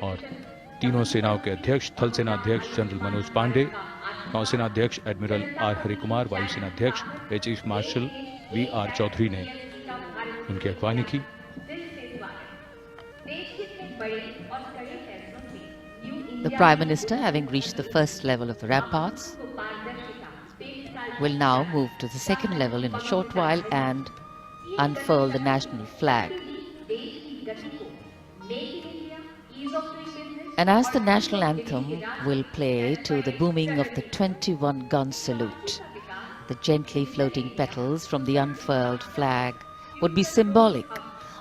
और तीनों सेनाओं के अध्यक्ष थल सेना अध्यक्ष जनरल मनोज पांडे, नौसेना अध्यक्ष एडमिरल आर हरिकुमार, वायुसेना अध्यक्ष air chief marshal V R Chaudhary ने उनकी अगवानी की। The Prime Minister, having reached the first level of the ramparts, will now move to the second level in a short while and unfurl the national flag. And as the national anthem will play to the booming of the 21-gun salute, the gently floating petals from the unfurled flag would be symbolic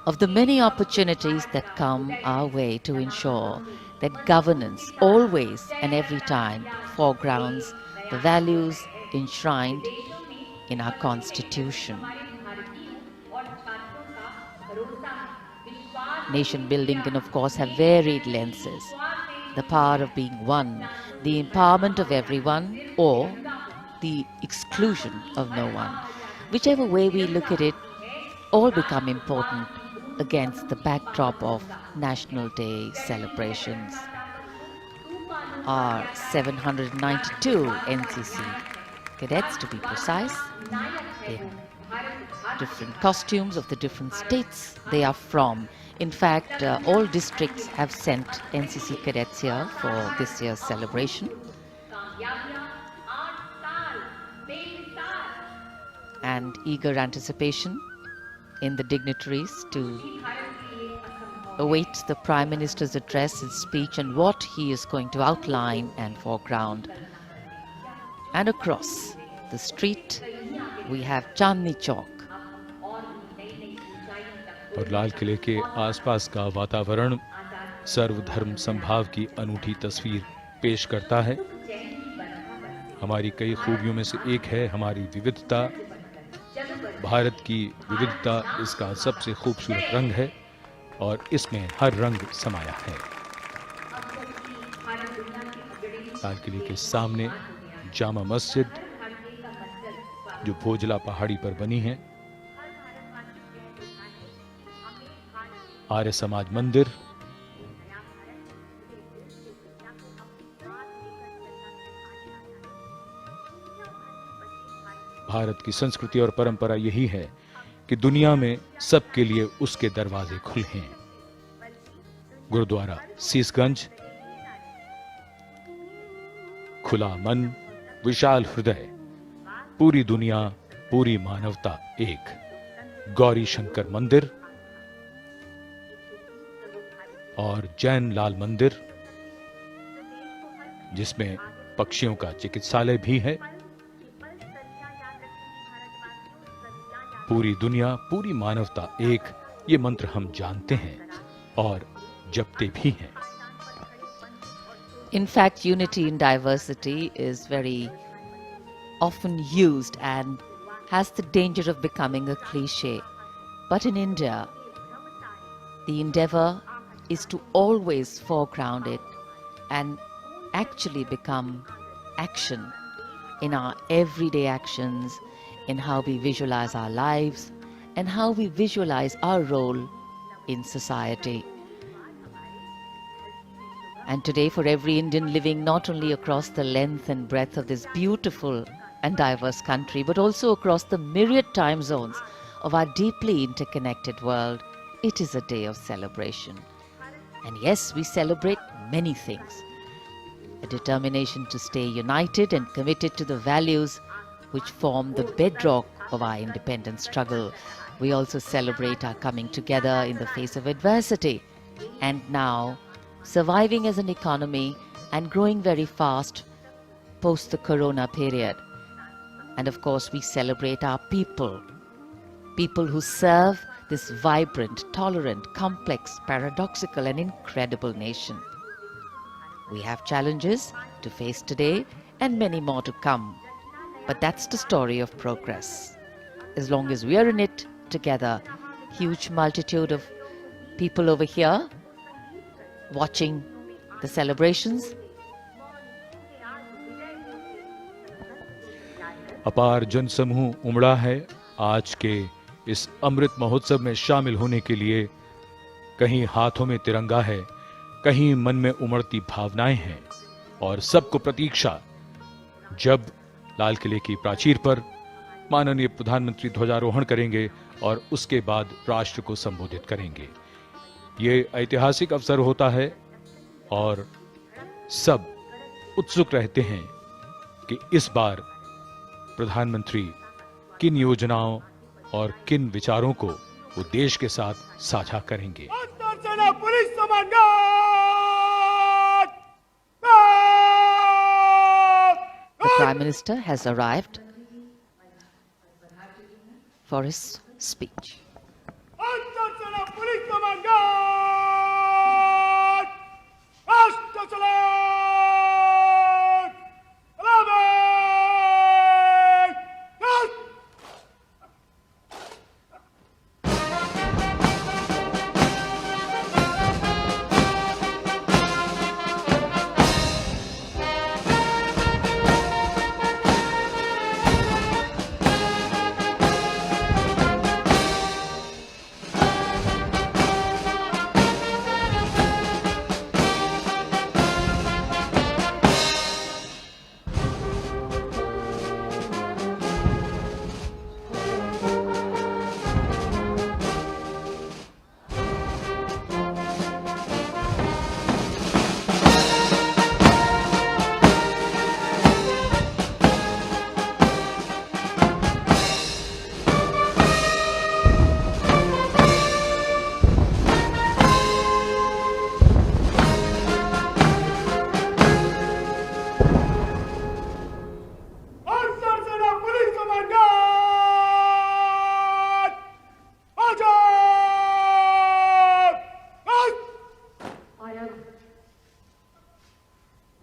of the many opportunities that come our way to ensure that governance always and every time foregrounds the values enshrined in our Constitution. Nation building can of course have varied lenses. The power of being one, the empowerment of everyone, or the exclusion of no one. Whichever way we look at it, all become important against the backdrop of National Day celebrations. Our 792 NCC cadets, to be precise, in different costumes of the different states they are from. In fact, all districts have sent NCC cadets here for this year's celebration. And eager anticipation in the dignitaries to await the Prime Minister's address, his speech, and what he is going to outline and foreground. And across the street, we have Chandni Chowk. और लाल किले के आसपास का वातावरण सर्वधर्म संभाव की अनूठी तस्वीर पेश करता है। हमारी कई खूबियों में से एक है हमारी विविधता। भारत की विविधता इसका सबसे खूबसूरत रंग है और इसमें हर रंग समाया है। लाल किले के सामने जामा मस्जिद जो भोजला पहाड़ी पर बनी है, आर्य समाज मंदिर, भारत की संस्कृति और परंपरा यही है कि दुनिया में सबके लिए उसके दरवाजे खुले हैं। गुरुद्वारा सीसगंज, खुला मन, विशाल हृदय, पूरी दुनिया, पूरी मानवता एक। गौरी शंकर मंदिर और जैन लाल मंदिर जिसमें पक्षियों का चिकित्सालय भी है। पूरी दुनिया, पूरी मानवता एक, ये मंत्र हम जानते हैं और जपते भी हैं। In fact, unity in diversity is very often used and has the danger of becoming a cliche. But in India, the endeavor is to always foreground it and actually become action in our everyday actions, in how we visualize our lives and how we visualize our role in society. And today, for every Indian living not only across the length and breadth of this beautiful and diverse country, but also across the myriad time zones of our deeply interconnected world, it is a day of celebration. And yes, we celebrate many things. A determination to stay united and committed to the values which form the bedrock of our independence struggle. We also celebrate our coming together in the face of adversity, and now surviving as an economy and growing very fast post the corona period. And of course, we celebrate our people who serve this vibrant, tolerant, complex, paradoxical and incredible nation. We have challenges to face today and many more to come. But that's the story of progress. As long as we are in it together, huge multitude of people over here watching the celebrations. अपार जनसमूह उमड़ा है आज के इस अमृत महोत्सव में शामिल होने के लिए। कहीं हाथों में तिरंगा है कहीं मन में उमड़ती भावनाएं हैं और सबको प्रतीक्षा जब लाल किले की प्राचीर पर माननीय प्रधानमंत्री ध्वजारोहण करेंगे और उसके बाद राष्ट्र को संबोधित करेंगे। ये ऐतिहासिक अवसर होता है और सब उत्सुक रहते हैं कि इस बार प्रधानमंत्री किन योजनाओं और किन विचारों को वो देश के साथ साझा करेंगे। The Prime Minister has arrived for his speech.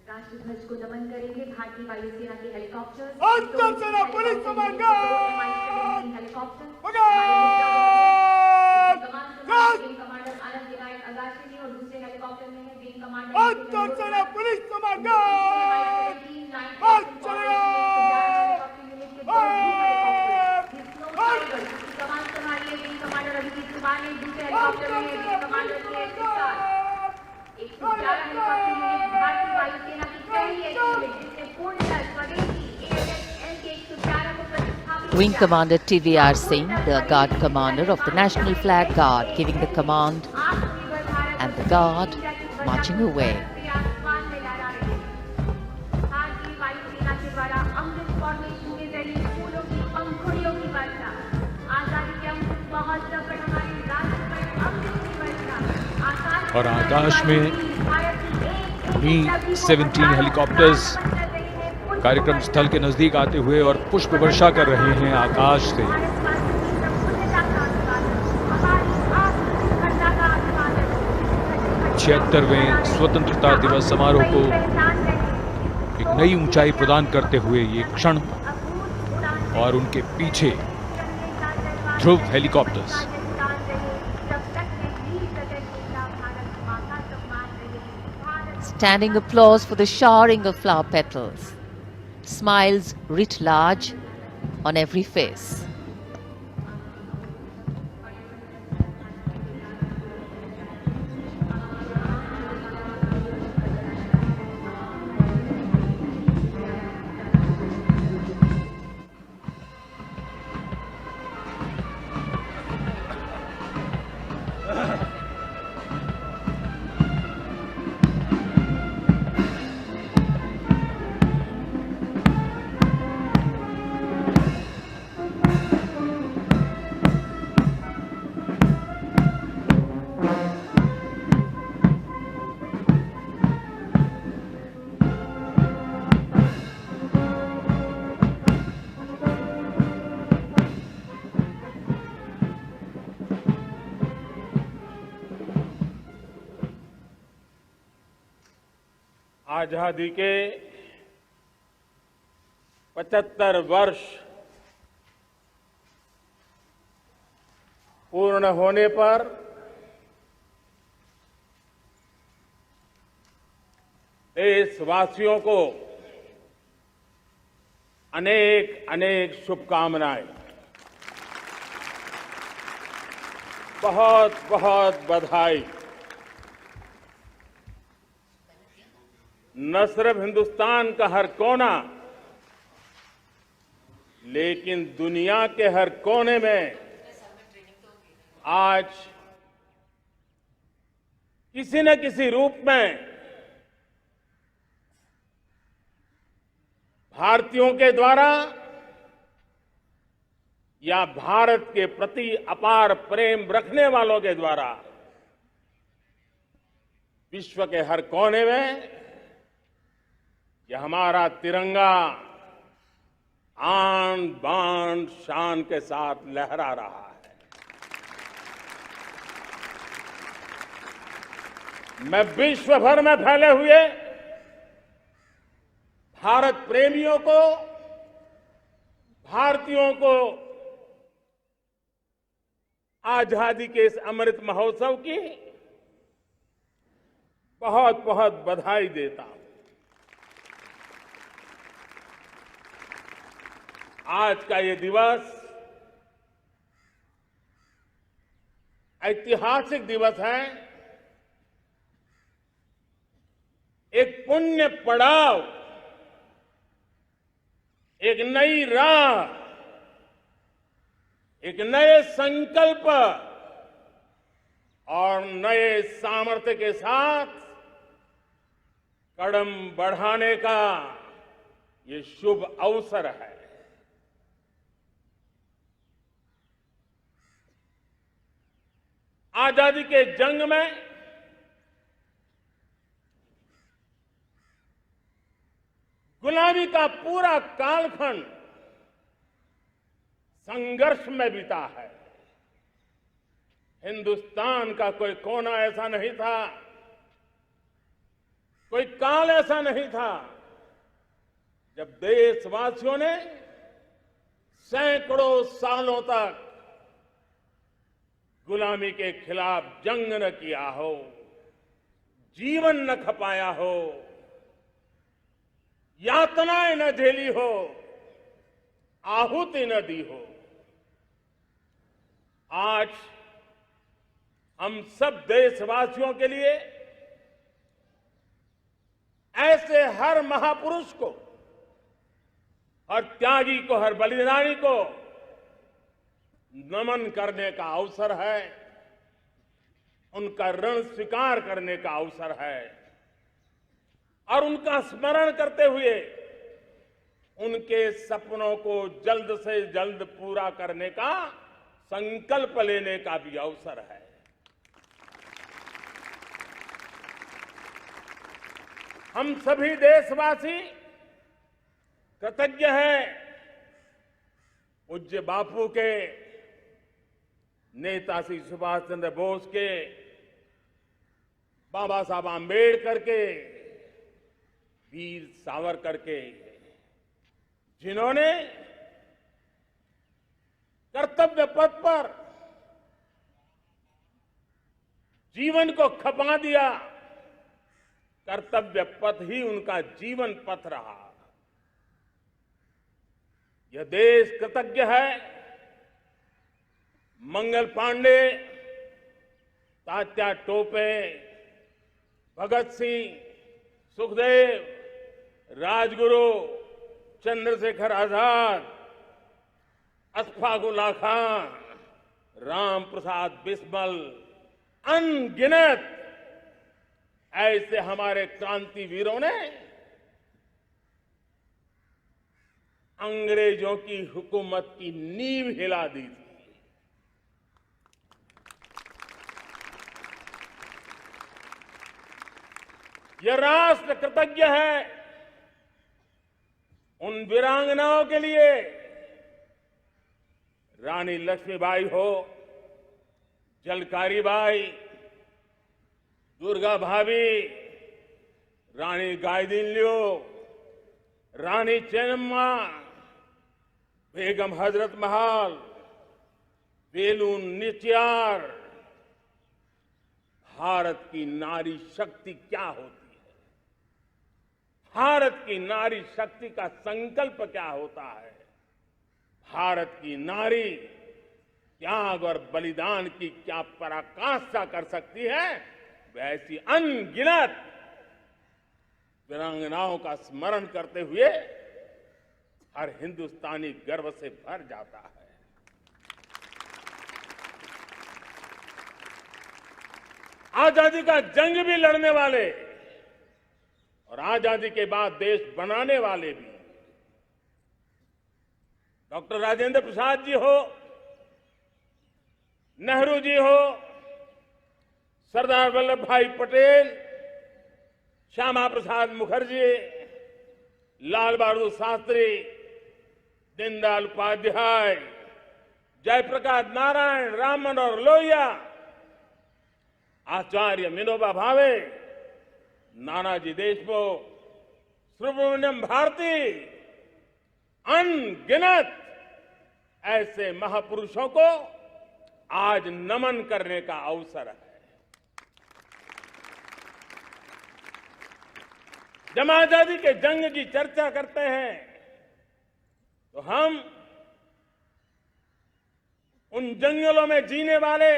राष्ट्रध्वज को नमन करेंगे भारतीय वायुसेना के हेलीकॉप्टर पुलिस हेलीकॉप्टर कमांडर आनंद विनायक अगाशी और दूसरे हेलीकॉप्टर में है विंग कमांडर पुलिस कमान संभालिए विंग कमांडर अभिजीत कुमार ने दूसरे हेलीकॉप्टर में है विंग कमांडर के 111 हेलीकॉप्टर यूनिट भारतीय वायुसेना की पहली यूनिट जिसने पूर्णतः स्वदेशी AFSL के 111 को प्रतिस्थापित Wing Commander TVR Singh, the Guard Commander of the National Flag Guard, giving the command, and the Guard marching away. भारतीय वायुसेना के द्वारा अमृत फॉर्मेशन के जरिए फूलों की पंखुड़ियों की वर्षा, आजादी के अमृत महोत्सव पर हमारे राष्ट्र पर अमृत की वर्षा, और आकाश में Mi-17 हेलीकॉप्टर्स कार्यक्रम स्थल के नजदीक आते हुए और पुष्प वर्षा कर रहे हैं आकाश से। 76वें स्वतंत्रता दिवस समारोह को एक नई ऊंचाई प्रदान करते हुए ये क्षण और उनके पीछे ध्रुव helicopters. Standing applause for the showering of flower petals. Smiles writ large on every face. आजादी के 75 वर्ष पूर्ण होने पर देशवासियों को अनेक अनेक शुभकामनाएं, बहुत बहुत बधाई। न सिर्फ हिंदुस्तान का हर कोना, लेकिन दुनिया के हर कोने में आज किसी न किसी रूप में भारतीयों के द्वारा या भारत के प्रति अपार प्रेम रखने वालों के द्वारा विश्व के हर कोने में यह हमारा तिरंगा आन बान शान के साथ लहरा रहा है। मैं विश्व भर में फैले हुए भारत प्रेमियों को, भारतीयों को आजादी के इस अमृत महोत्सव की बहुत बहुत बधाई देता हूं। आज का ये दिवस ऐतिहासिक दिवस है। एक पुण्य पड़ाव, एक नई राह, एक नए संकल्प और नए सामर्थ्य के साथ कदम बढ़ाने का ये शुभ अवसर है। आजादी के जंग में गुलामी का पूरा कालखंड संघर्ष में बीता है। हिंदुस्तान का कोई कोना ऐसा नहीं था, कोई काल ऐसा नहीं था जब देशवासियों ने सैकड़ों सालों तक गुलामी के खिलाफ जंग न किया हो, जीवन न खपाया हो, यातनाएं न झेली हो, आहुति न दी हो। आज हम सब देशवासियों के लिए ऐसे हर महापुरुष को, हर त्यागी को, हर बलिदानी को नमन करने का अवसर है, उनका ऋण स्वीकार करने का अवसर है और उनका स्मरण करते हुए उनके सपनों को जल्द से जल्द पूरा करने का संकल्प लेने का भी अवसर है। हम सभी देशवासी कृतज्ञ हैं पूज्य बापू के, नेताजी सुभाष चंद्र बोस के, बाबा साहब आंबेडकर के, वीर सावरकर के, जिन्होंने कर्तव्य पथ पर जीवन को खपा दिया। कर्तव्य पथ ही उनका जीवन पथ रहा। यह देश कृतज्ञ है मंगल पांडे, तात्या टोपे, भगत सिंह, सुखदेव, राजगुरु, चंद्रशेखर आजाद, अशफाक उल्लाह खान, राम प्रसाद बिस्मिल, अनगिनत ऐसे हमारे क्रांतिवीरों ने अंग्रेजों की हुकूमत की नींव हिला दी थी। यह राष्ट्र कृतज्ञ है उन वीरांगनाओं के लिए, रानी लक्ष्मीबाई हो, झलकारी बाई, दुर्गा भाभी, रानी गाइदिन्लियो, रानी चेन्नम्मा, बेगम हजरत महल, वेलू निचियार। भारत की नारी शक्ति क्या होती है, भारत की नारी शक्ति का संकल्प क्या होता है, भारत की नारी त्याग और बलिदान की क्या पराकाष्ठा कर सकती है, वैसी अनगिनत वीरांगनाओं का स्मरण करते हुए हर हिंदुस्तानी गर्व से भर जाता है। आजादी का जंग भी लड़ने वाले और आजादी के बाद देश बनाने वाले भी, डॉक्टर राजेंद्र प्रसाद जी हो, नेहरू जी हो, सरदार वल्लभ भाई पटेल, श्यामा प्रसाद मुखर्जी, लाल बहादुर शास्त्री, दीनदयाल उपाध्याय, जयप्रकाश नारायण, राम मनोहर लोहिया, आचार्य विनोबा भावे, नानाजी देशमुख, सुब्रमण्यम भारती, अनगिनत ऐसे महापुरुषों को आज नमन करने का अवसर है। जब आजादी के जंग की चर्चा करते हैं तो हम उन जंगलों में जीने वाले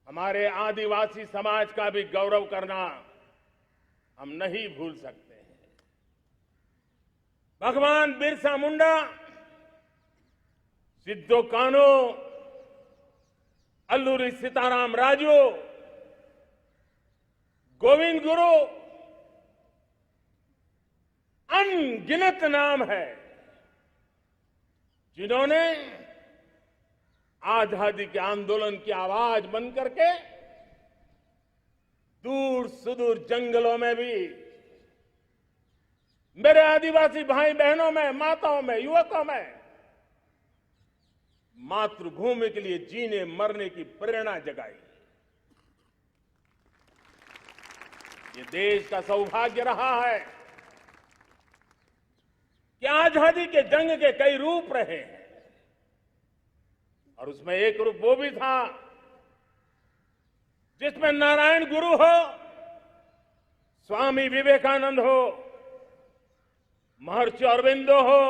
हमारे आदिवासी समाज का भी गौरव करना हम नहीं भूल सकते हैं। भगवान बिरसा मुंडा, सिद्धो कान्हू, अल्लूरी सीताराम राजू, गोविंद गुरु, अनगिनत नाम है जिन्होंने आजादी के आंदोलन की आवाज बन करके दूर सुदूर जंगलों में भी मेरे आदिवासी भाई बहनों में, माताओं में, युवकों में मातृभूमि के लिए जीने मरने की प्रेरणा जगाई। ये देश का सौभाग्य रहा है कि आजादी के जंग के कई रूप रहे हैं और उसमें एक रूप वो भी था जिसमें नारायण गुरु हो, स्वामी विवेकानंद हो, महर्षि अरविंदो हो,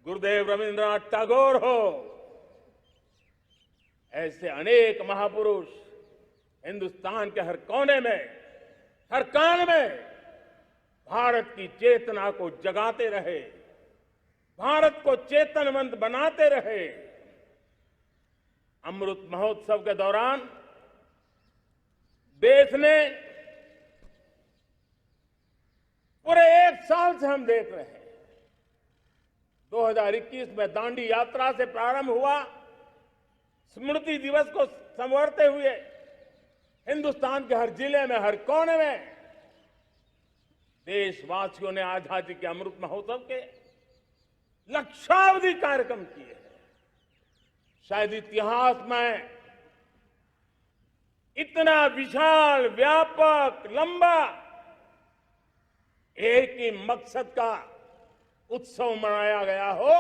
गुरुदेव रविंद्रनाथ टैगोर हो, ऐसे अनेक महापुरुष हिंदुस्तान के हर कोने में, हर कान में भारत की चेतना को जगाते रहे, भारत को चेतनवंत बनाते रहे। अमृत महोत्सव के दौरान देश ने पूरे एक साल से हम देख रहे हैं, 2021 में दांडी यात्रा से प्रारंभ हुआ, स्मृति दिवस को संवरते हुए हिंदुस्तान के हर जिले में, हर कोने में देशवासियों ने आजादी के अमृत महोत्सव के लक्षावधि कार्यक्रम किए। शायद इतिहास में इतना विशाल, व्यापक, लंबा एक ही मकसद का उत्सव मनाया गया हो,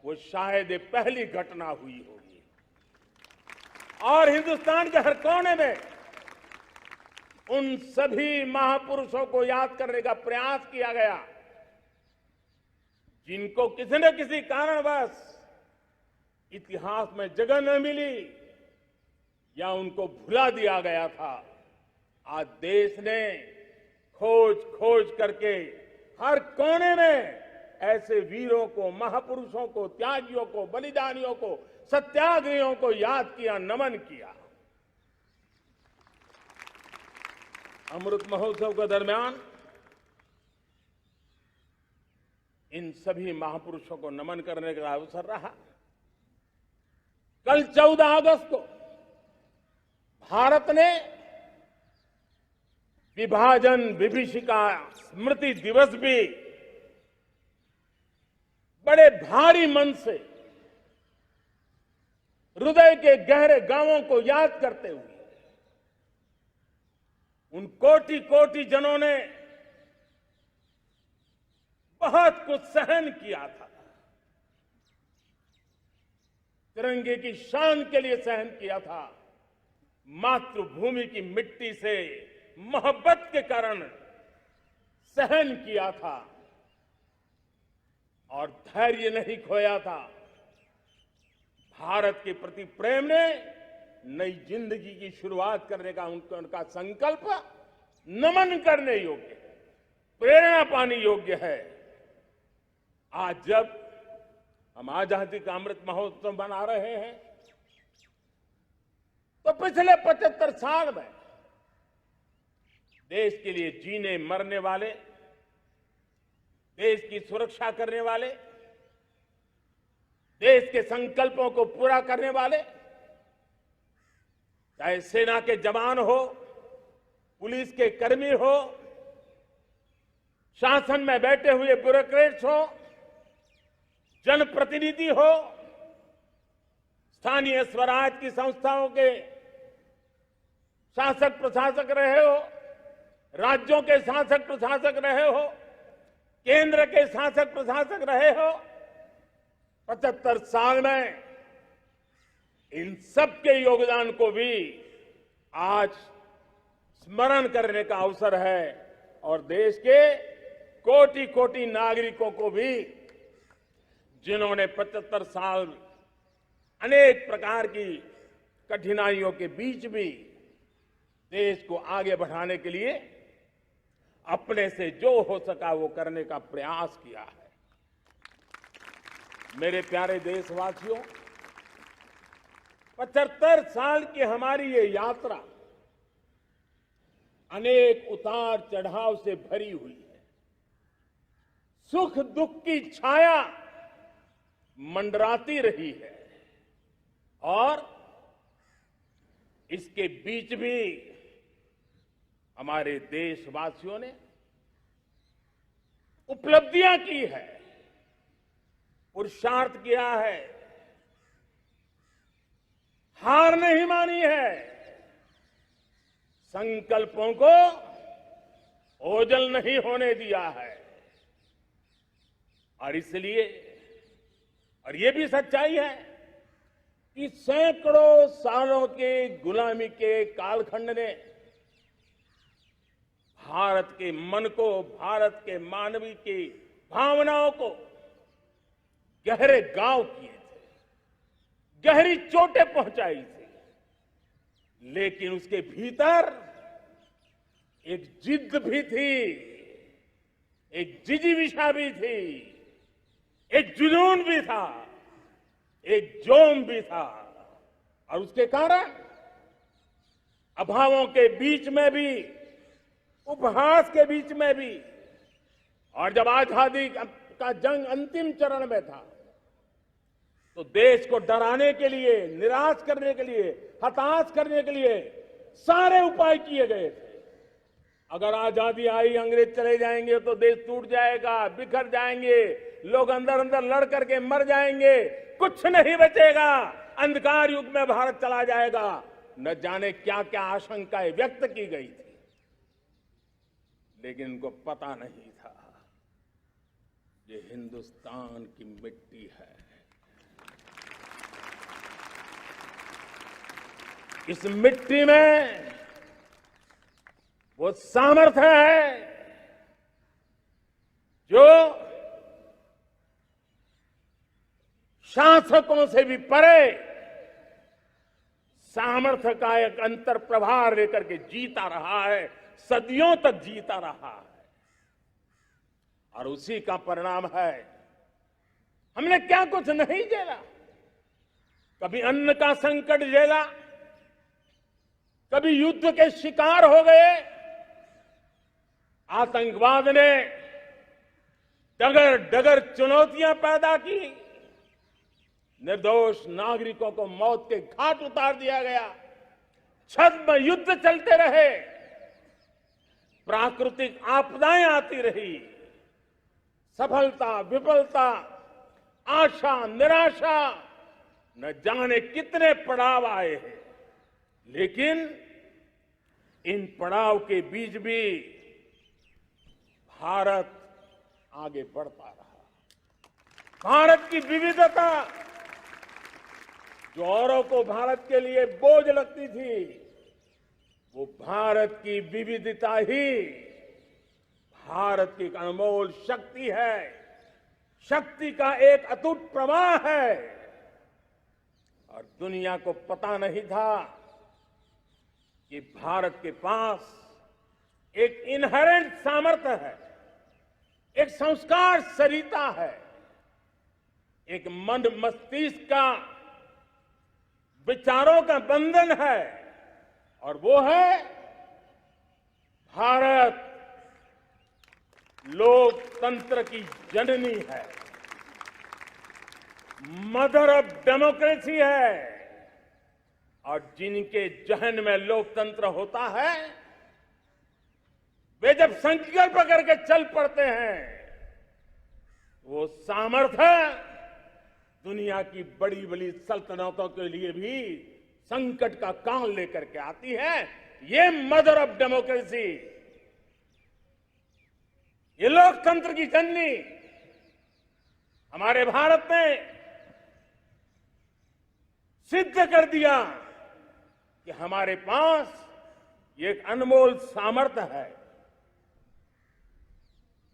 वो शायद ये पहली घटना हुई होगी। और हिंदुस्तान के हर कोने में उन सभी महापुरुषों को याद करने का प्रयास किया गया जिनको किसी न किसी कारणवश इतिहास में जगह न मिली या उनको भुला दिया गया था। आज देश ने खोज खोज करके हर कोने में ऐसे वीरों को, महापुरुषों को, त्यागियों को, बलिदानियों को, सत्याग्रहियों को याद किया, नमन किया। अमृत महोत्सव के दरमियान इन सभी महापुरुषों को नमन करने का अवसर रहा। कल 14 अगस्त को भारत ने विभाजन विभीषिका स्मृति दिवस भी बड़े भारी मन से हृदय के गहरे गांवों को याद करते हुए उन कोटि कोटि जनों ने बहुत कुछ सहन किया था, तिरंगे की शान के लिए सहन किया था, मातृभूमि की मिट्टी से मोहब्बत के कारण सहन किया था और धैर्य नहीं खोया था। भारत के प्रति प्रेम ने नई जिंदगी की शुरुआत करने का उनका संकल्प नमन करने योग्य है, प्रेरणा पाने योग्य है। आज जब हम आजादी का अमृत महोत्सव मना रहे हैं तो पिछले 75 साल में देश के लिए जीने मरने वाले, देश की सुरक्षा करने वाले, देश के संकल्पों को पूरा करने वाले, चाहे सेना के जवान हो, पुलिस के कर्मी हो, शासन में बैठे हुए ब्यूरोक्रेट्स हो, जनप्रतिनिधि हो, स्थानीय स्वराज की संस्थाओं के शासक प्रशासक रहे हो, राज्यों के शासक प्रशासक रहे हो, केंद्र के शासक प्रशासक रहे हो, 75 साल में इन सबके योगदान को भी आज स्मरण करने का अवसर है और देश के कोटि कोटि नागरिकों को भी, जिन्होंने 75 साल अनेक प्रकार की कठिनाइयों के बीच भी देश को आगे बढ़ाने के लिए अपने से जो हो सका वो करने का प्रयास किया है। मेरे प्यारे देशवासियों, 75 साल की हमारी ये यात्रा अनेक उतार चढ़ाव से भरी हुई है। सुख दुख की छाया मंडराती रही है और इसके बीच भी हमारे देशवासियों ने उपलब्धियां की है, पुरुषार्थ किया है, हार नहीं मानी है, संकल्पों को ओझल नहीं होने दिया है। और इसलिए, और ये भी सच्चाई है कि सैकड़ों सालों के गुलामी के कालखंड ने भारत के मन को, भारत के मानवीय की भावनाओं को गहरे घाव किए थे, गहरी चोटें पहुंचाई थी, लेकिन उसके भीतर एक जिद भी थी, एक जिजीविषा भी थी, एक जुनून भी था, एक जोम भी था। और उसके कारण अभावों के बीच में भी, उपहास के बीच में भी, और जब आजादी का जंग अंतिम चरण में था तो देश को डराने के लिए, निराश करने के लिए, हताश करने के लिए सारे उपाय किए गए थे। अगर आजादी आई, अंग्रेज चले जाएंगे तो देश टूट जाएगा, बिखर जाएंगे, लोग अंदर अंदर लड़ करके मर जाएंगे, कुछ नहीं बचेगा, अंधकार युग में भारत चला जाएगा। न जाने क्या क्या आशंकाएं व्यक्त की गई थी, लेकिन उनको पता नहीं था ये हिंदुस्तान की मिट्टी है। इस मिट्टी में वो सामर्थ्य है जो शासकों से भी परे सामर्थ्य का एक अंतर प्रभार लेकर के जीता रहा है, सदियों तक जीता रहा है। और उसी का परिणाम है, हमने क्या कुछ नहीं झेला। कभी अन्न का संकट झेला, कभी युद्ध के शिकार हो गए, आतंकवाद ने डगर डगर चुनौतियां पैदा की, निर्दोष नागरिकों को मौत के घाट उतार दिया गया, छद्म युद्ध चलते रहे, प्राकृतिक आपदाएं आती रही, सफलता विफलता, आशा निराशा, न जाने कितने पड़ाव आए हैं। लेकिन इन पड़ाव के बीच भी भारत आगे बढ़ता रहा। भारत की विविधता, जो औरों को भारत के लिए बोझ लगती थी, वो भारत की विविधता ही भारत की एक अनमोल शक्ति है, शक्ति का एक अटूट प्रवाह है। और दुनिया को पता नहीं था कि भारत के पास एक इनहेरेंट सामर्थ्य है, एक संस्कार सरिता है, एक मन मस्तिष्क का विचारों का बंधन है, और वो है भारत लोकतंत्र की जननी है, मदर ऑफ डेमोक्रेसी है। और जिनके जहन में लोकतंत्र होता है, वे जब संकल्प करके चल पड़ते हैं, वो सामर्थ्य दुनिया की बड़ी बड़ी सल्तनतों के लिए भी संकट का काल लेकर के आती है। ये मदर ऑफ डेमोक्रेसी, ये लोकतंत्र की जननी हमारे भारत ने सिद्ध कर दिया कि हमारे पास ये एक अनमोल सामर्थ्य है।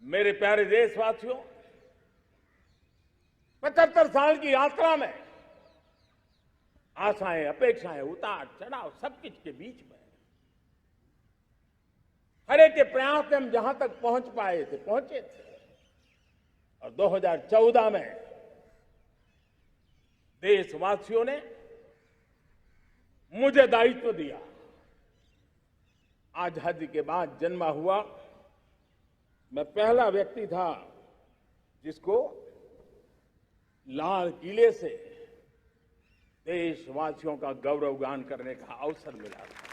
मेरे प्यारे देशवासियों, 75 साल की यात्रा में आशाएं, अपेक्षाएं, उतार चढ़ाव सब कुछ के बीच में हर एक के प्रयास से हम जहां तक पहुंच पाए थे, पहुंचे थे। और 2014 में देशवासियों ने मुझे दायित्व दिया। आजादी के बाद जन्मा हुआ मैं पहला व्यक्ति था जिसको लाल किले से देशवासियों का गौरवगान करने का अवसर मिला था।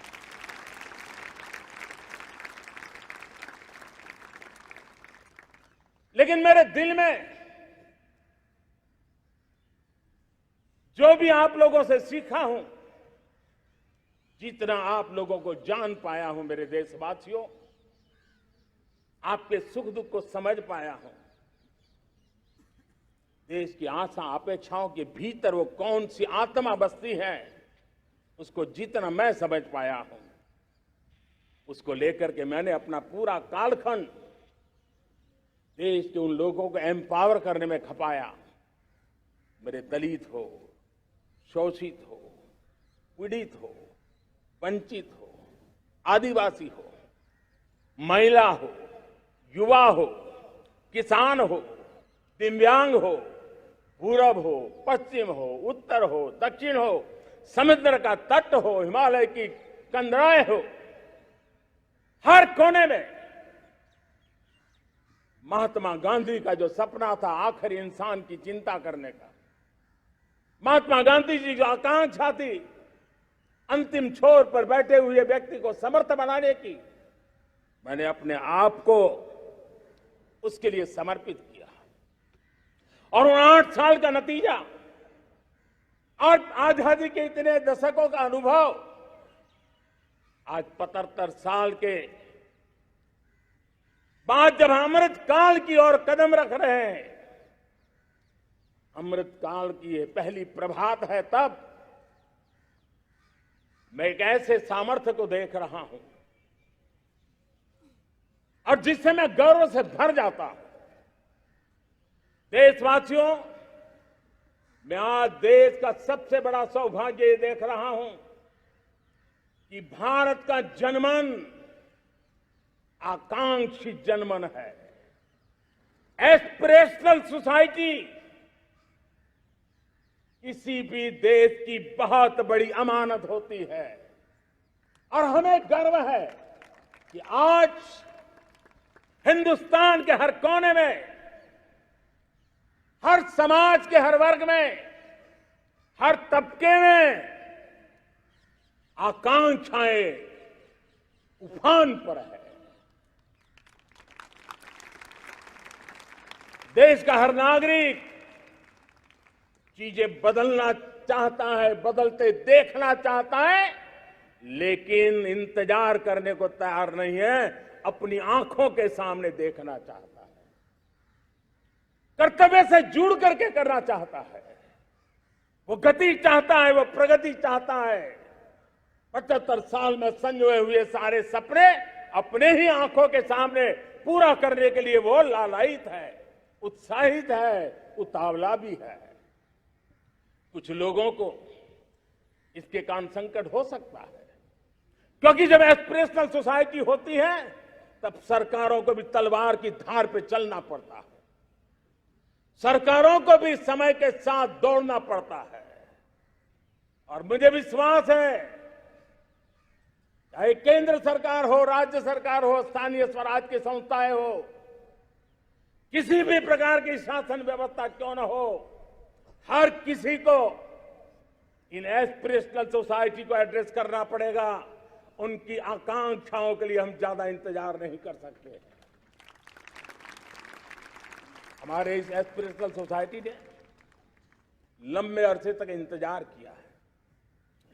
लेकिन मेरे दिल में जो भी आप लोगों से सीखा हूं, जितना आप लोगों को जान पाया हूं मेरे देशवासियों, आपके सुख दुख को समझ पाया हूं, देश की आशा अपेक्षाओं के भीतर वो कौन सी आत्मा बसती है, उसको जितना मैं समझ पाया हूं, उसको लेकर के मैंने अपना पूरा कालखंड देश के उन लोगों को एम्पावर करने में खपाया। मेरे दलित हो, शोषित हो, पीड़ित हो, वंचित हो, आदिवासी हो, महिला हो, युवा हो, किसान हो, दिव्यांग हो, पूरब हो, पश्चिम हो, उत्तर हो, दक्षिण हो, समुद्र का तट हो, हिमालय की कंदराएं हो, हर कोने में महात्मा गांधी का जो सपना था आखिरी इंसान की चिंता करने का, महात्मा गांधी जी जो आकांक्षा थी अंतिम छोर पर बैठे हुए व्यक्ति को समर्थ बनाने की, मैंने अपने आप को उसके लिए समर्पित किया। और उन 8 साल का नतीजा और आजादी के इतने दशकों का अनुभव आज 75 साल के बाद जब अमृत काल की ओर कदम रख रहे हैं, अमृत काल की ये पहली प्रभात है, तब मैं एक ऐसे सामर्थ्य को देख रहा हूं और जिससे मैं गर्व से भर जाता हूं। देशवासियों, मैं आज देश का सबसे बड़ा सौभाग्य ये देख रहा हूं कि भारत का जनमन आकांक्षी जनमन है। एस्पिरेशनल सोसाइटी किसी भी देश की बहुत बड़ी अमानत होती है और हमें गर्व है कि आज हिंदुस्तान के हर कोने में, हर समाज के हर वर्ग में, हर तबके में आकांक्षाएं उफान पर है। देश का हर नागरिक चीजें बदलना चाहता है, बदलते देखना चाहता है, लेकिन इंतजार करने को तैयार नहीं है, अपनी आंखों के सामने देखना चाहता है, कर्तव्य से जुड़ करके करना चाहता है, वो गति चाहता है, वो प्रगति चाहता है। 75 साल में संजोए हुए सारे सपने अपने ही आंखों के सामने पूरा करने के लिए वो लालायित है, उत्साहित है, उतावला भी है। कुछ लोगों को इसके कारण संकट हो सकता है, क्योंकि जब एस्पिरेशनल सोसाइटी होती है तब सरकारों को भी तलवार की धार पे चलना पड़ता है। सरकारों को भी समय के साथ दौड़ना पड़ता है। और मुझे विश्वास है, चाहे केंद्र सरकार हो, राज्य सरकार हो, स्थानीय स्वराज की संस्थाएं हो, किसी भी प्रकार की शासन व्यवस्था क्यों न हो, हर किसी को इन एस्पिरेशनल सोसाइटी को एड्रेस करना पड़ेगा। उनकी आकांक्षाओं के लिए हम ज्यादा इंतजार नहीं कर सकते। हमारे इस एस्पिरेशनल सोसाइटी ने लंबे अरसे तक इंतजार किया है,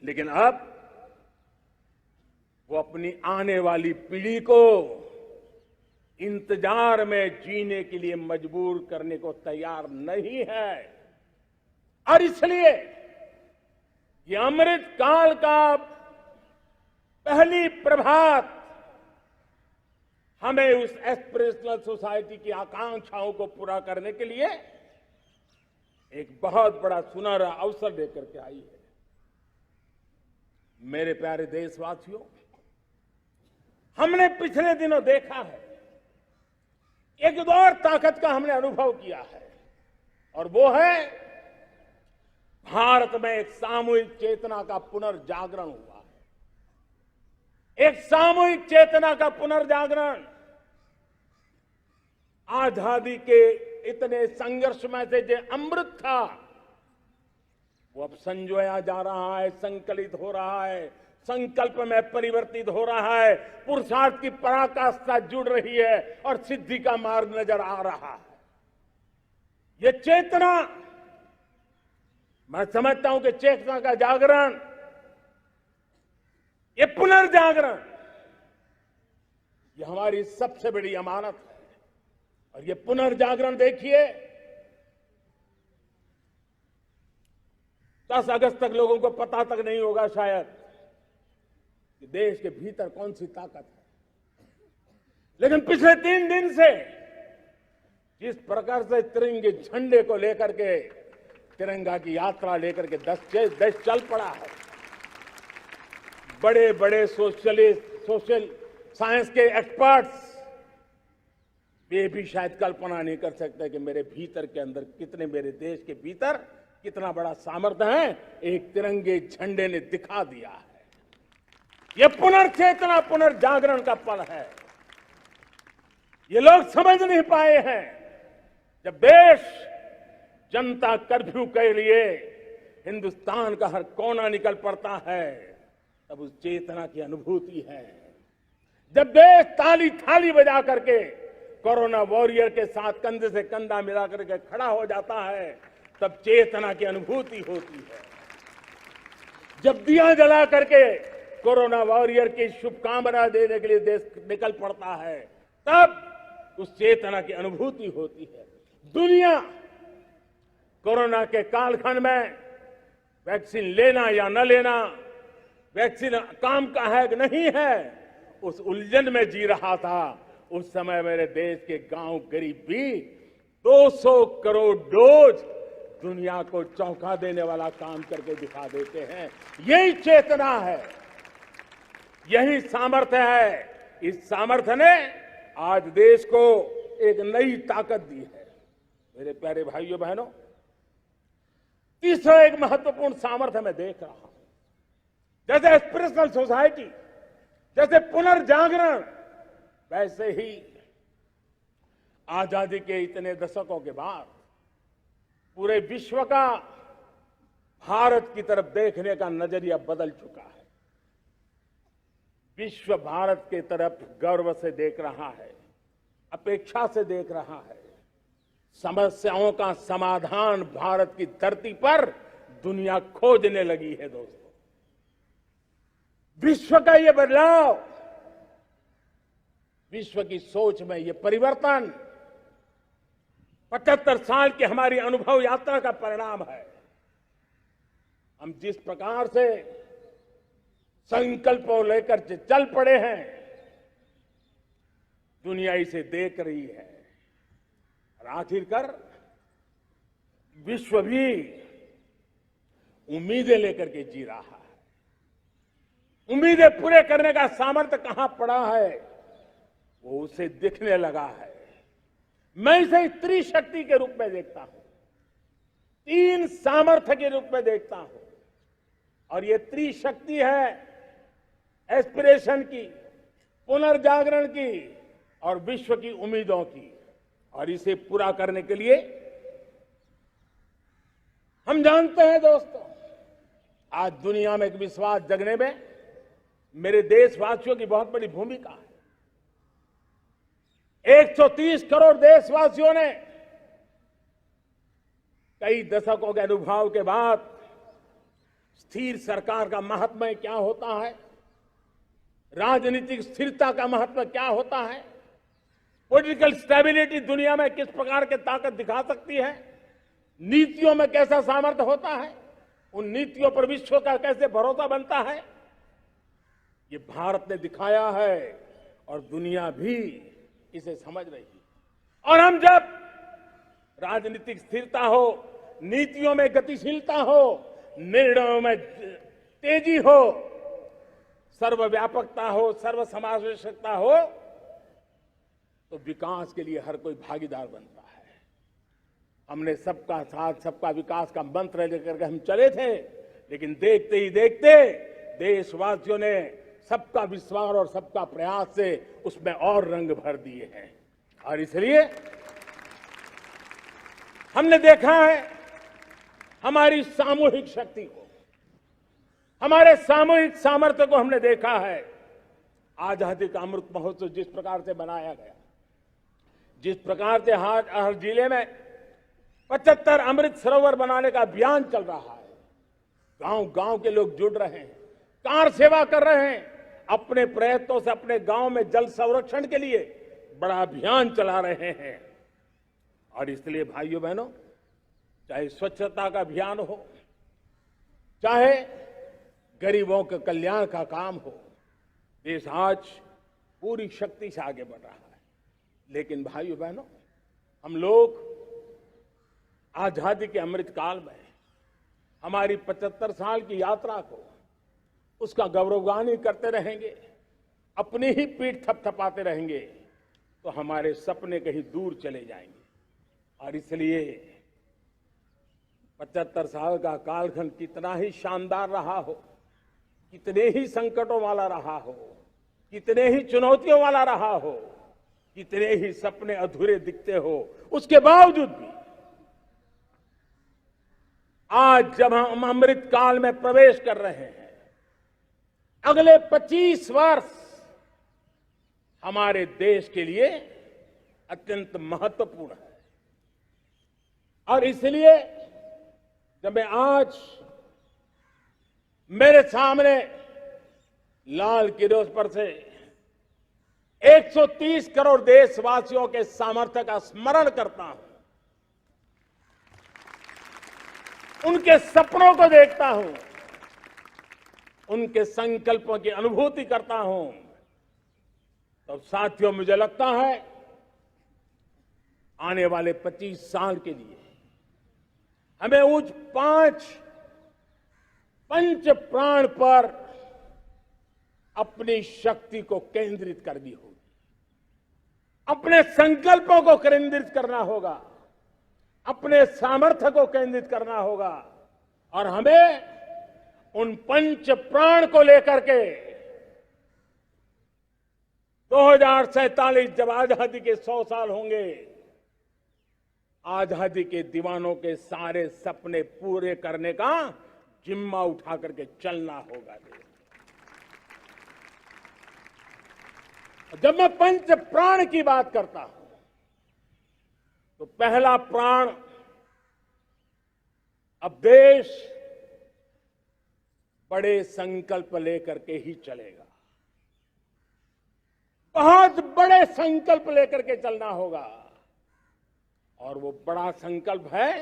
लेकिन अब वो अपनी आने वाली पीढ़ी को इंतजार में जीने के लिए मजबूर करने को तैयार नहीं है। और इसलिए ये अमृत काल का पहली प्रभात हमें उस एस्पिरेशनल सोसाइटी की आकांक्षाओं को पूरा करने के लिए एक बहुत बड़ा सुनहरा अवसर लेकर के आई है। मेरे प्यारे देशवासियों, हमने पिछले दिनों देखा है, एक और ताकत का हमने अनुभव किया है, और वो है भारत में एक सामूहिक चेतना का पुनर्जागरण हुआ है। एक सामूहिक चेतना का पुनर्जागरण आजादी के इतने संघर्ष में से जो अमृत था, वो अब संजोया जा रहा है, संकलित हो रहा है, संकल्प में परिवर्तित हो रहा है, पुरुषार्थ की पराकाष्ठा जुड़ रही है और सिद्धि का मार्ग नजर आ रहा है। ये चेतना, मैं समझता हूं कि चेतना का जागरण, ये पुनर्जागरण, ये हमारी सबसे बड़ी अमानत है। और ये पुनर्जागरण देखिए, 10 अगस्त तक लोगों को पता तक नहीं होगा शायद कि देश के भीतर कौन सी ताकत है, लेकिन पिछले 3 दिन से जिस प्रकार से तिरंगे झंडे को लेकर के, तिरंगा की यात्रा लेकर के देश चल पड़ा है। बड़े बड़े सोशल साइंस के एक्सपर्ट्स ये भी शायद कल्पना नहीं कर सकते कि मेरे भीतर के अंदर कितने, मेरे देश के भीतर कितना बड़ा सामर्थ्य है, एक तिरंगे झंडे ने दिखा दिया है। यह पुनर्चेतना, पुनर्जागरण का पल है। ये लोग समझ नहीं पाए हैं। जब देश जनता कर्फ्यू के लिए हिंदुस्तान का हर कोना निकल पड़ता है, तब उस चेतना की अनुभूति है। जब देश ताली थाली बजा करके कोरोना वॉरियर के साथ कंधे से कंधा मिला करके खड़ा हो जाता है, तब चेतना की अनुभूति होती है। जब दिया जला करके कोरोना वॉरियर की शुभकामना देने के लिए देश निकल पड़ता है, तब उस चेतना की अनुभूति होती है। दुनिया कोरोना के कालखंड में वैक्सीन लेना या न लेना, वैक्सीन काम का है कि नहीं है, उस उलझन में जी रहा था। उस समय मेरे देश के गांव गरीब भी 200 करोड़ डोज दुनिया को चौंका देने वाला काम करके दिखा देते हैं। यही चेतना है, यही सामर्थ्य है। इस सामर्थ्य ने आज देश को एक नई ताकत दी है। मेरे प्यारे भाइयों बहनों, तीसरा एक महत्वपूर्ण सामर्थ्य मैं देख रहा हूं, जैसे एस्पिरेशनल सोसाइटी, जैसे पुनर्जागरण, वैसे ही आजादी के इतने दशकों के बाद पूरे विश्व का भारत की तरफ देखने का नजरिया बदल चुका है। विश्व भारत की तरफ गर्व से देख रहा है, अपेक्षा से देख रहा है। समस्याओं का समाधान भारत की धरती पर दुनिया खोजने लगी है। दोस्तों, विश्व का ये बदलाव, विश्व की सोच में ये परिवर्तन 75 साल की हमारी अनुभव यात्रा का परिणाम है। हम जिस प्रकार से संकल्पों लेकर चल पड़े हैं, दुनिया इसे देख रही है। और आखिरकार विश्व भी उम्मीदें लेकर के जी रहा है। उम्मीदें पूरे करने का सामर्थ्य कहां पड़ा है, वो उसे दिखने लगा है। मैं इसे त्रिशक्ति के रूप में देखता हूं, तीन सामर्थ्य के रूप में देखता हूं। और ये त्रिशक्ति है एस्पिरेशन की, पुनर्जागरण की और विश्व की उम्मीदों की। और इसे पूरा करने के लिए हम जानते हैं दोस्तों, आज दुनिया में एक विश्वास जगने में मेरे देशवासियों की बहुत बड़ी भूमिका है। 130 करोड़ देशवासियों ने कई दशकों के अनुभव के बाद स्थिर सरकार का महत्व क्या होता है, राजनीतिक स्थिरता का महत्व क्या होता है, पॉलिटिकल स्टेबिलिटी दुनिया में किस प्रकार की ताकत दिखा सकती है, नीतियों में कैसा सामर्थ्य होता है, उन नीतियों पर विश्व का कैसे भरोसा बनता है, ये भारत ने दिखाया है और दुनिया भी इसे समझ रही है। और हम जब राजनीतिक स्थिरता हो, नीतियों में गतिशीलता हो, निर्णयों में तेजी हो, सर्वव्यापकता हो, सर्वसमावेशकता हो, तो विकास के लिए हर कोई भागीदार बनता है। हमने सबका साथ सबका विकास का मंत्र लेकर के हम चले थे, लेकिन देखते ही देखते देशवासियों ने सबका विश्वास और सबका प्रयास से उसमें और रंग भर दिए हैं। और इसलिए हमने देखा है हमारी सामूहिक शक्ति को, हमारे सामूहिक सामर्थ्य को हमने देखा है। आजादी का अमृत महोत्सव जिस प्रकार से बनाया गया, जिस प्रकार से हर जिले में 75 अमृत सरोवर बनाने का अभियान चल रहा है, गांव-गांव के लोग जुड़ रहे हैं, कार सेवा कर रहे हैं, अपने प्रयत्नों से अपने गांव में जल संरक्षण के लिए बड़ा अभियान चला रहे हैं। और इसलिए भाइयों बहनों, चाहे स्वच्छता का अभियान हो, चाहे गरीबों के कल्याण का काम हो, देश आज पूरी शक्ति से आगे बढ़ रहा है। लेकिन भाइयों बहनों, हम लोग आजादी के अमृत काल में हमारी 75 साल की यात्रा को, उसका गौरवगान करते रहेंगे, अपनी ही पीठ थपथपाते रहेंगे, तो हमारे सपने कहीं दूर चले जाएंगे। और इसलिए 75 साल का कालखंड कितना ही शानदार रहा हो, कितने ही संकटों वाला रहा हो, कितने ही चुनौतियों वाला रहा हो, कितने ही सपने अधूरे दिखते हो, उसके बावजूद भी आज जब हम अमृत काल में प्रवेश कर रहे हैं, अगले 25 वर्ष हमारे देश के लिए अत्यंत महत्वपूर्ण है। और इसलिए जब मैं आज मेरे सामने लाल किले पर से 130 करोड़ देशवासियों के सामर्थ्य का स्मरण करता हूं, उनके सपनों को देखता हूं, उनके संकल्पों की अनुभूति करता हूं, तो साथियों मुझे लगता है आने वाले 25 साल के लिए हमें उस पंच प्राण पर अपनी शक्ति को केंद्रित करनी होगी, अपने संकल्पों को केंद्रित करना होगा, अपने सामर्थ्य को केंद्रित करना होगा। और हमें उन पंच प्राण को लेकर के 2047 जब आजादी के 100 साल होंगे, आजादी के दीवानों के सारे सपने पूरे करने का जिम्मा उठा करके चलना होगा। जब मैं पंच प्राण की बात करता हूं, तो पहला प्राण, अब देश बड़े संकल्प लेकर के ही चलेगा, बहुत बड़े संकल्प लेकर के चलना होगा। और वो बड़ा संकल्प है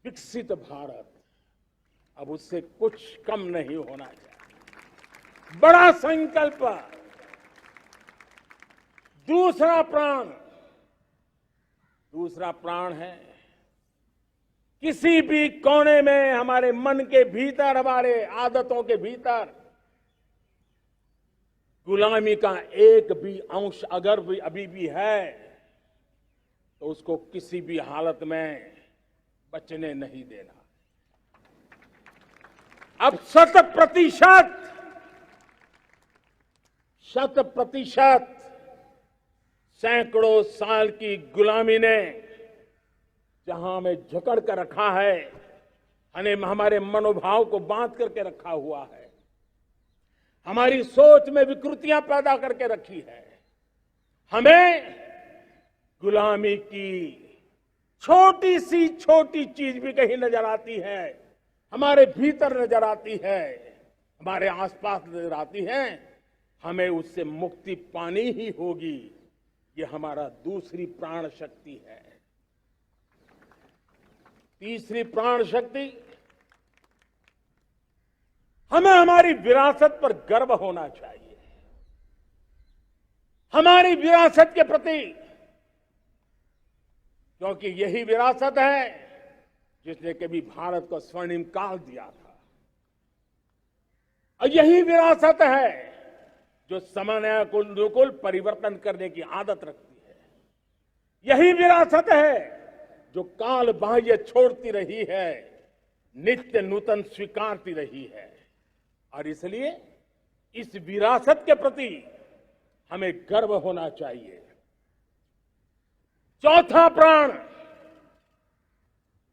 विकसित भारत। अब उससे कुछ कम नहीं होना चाहिए, बड़ा संकल्प। दूसरा प्राण है किसी भी कोने में हमारे मन के भीतर, हमारे आदतों के भीतर गुलामी का एक भी अंश अगर भी अभी भी है तो उसको किसी भी हालत में बचने नहीं देना। अब 100% सैकड़ों साल की गुलामी ने जहां हमें जकड़ कर रखा है, हमारे मनोभाव को बांध करके रखा हुआ है, हमारी सोच में विकृतियां पैदा करके रखी है, हमें गुलामी की छोटी सी छोटी चीज भी कहीं नजर आती है, हमारे भीतर नजर आती है, हमारे आसपास नजर आती है, हमें उससे मुक्ति पानी ही होगी। ये हमारा दूसरी प्राण शक्ति है। तीसरी प्राण शक्ति, हमें हमारी विरासत पर गर्व होना चाहिए। हमारी विरासत के प्रति, क्योंकि यही विरासत है जिसने कभी भारत को स्वर्णिम काल दिया था, और यही विरासत है जो समयानुकूल परिवर्तन करने की आदत रखती है। यही विरासत है जो काल बाह्य छोड़ती रही है, नित्य नूतन स्वीकारती रही है। और इसलिए इस विरासत के प्रति हमें गर्व होना चाहिए। चौथा प्राण,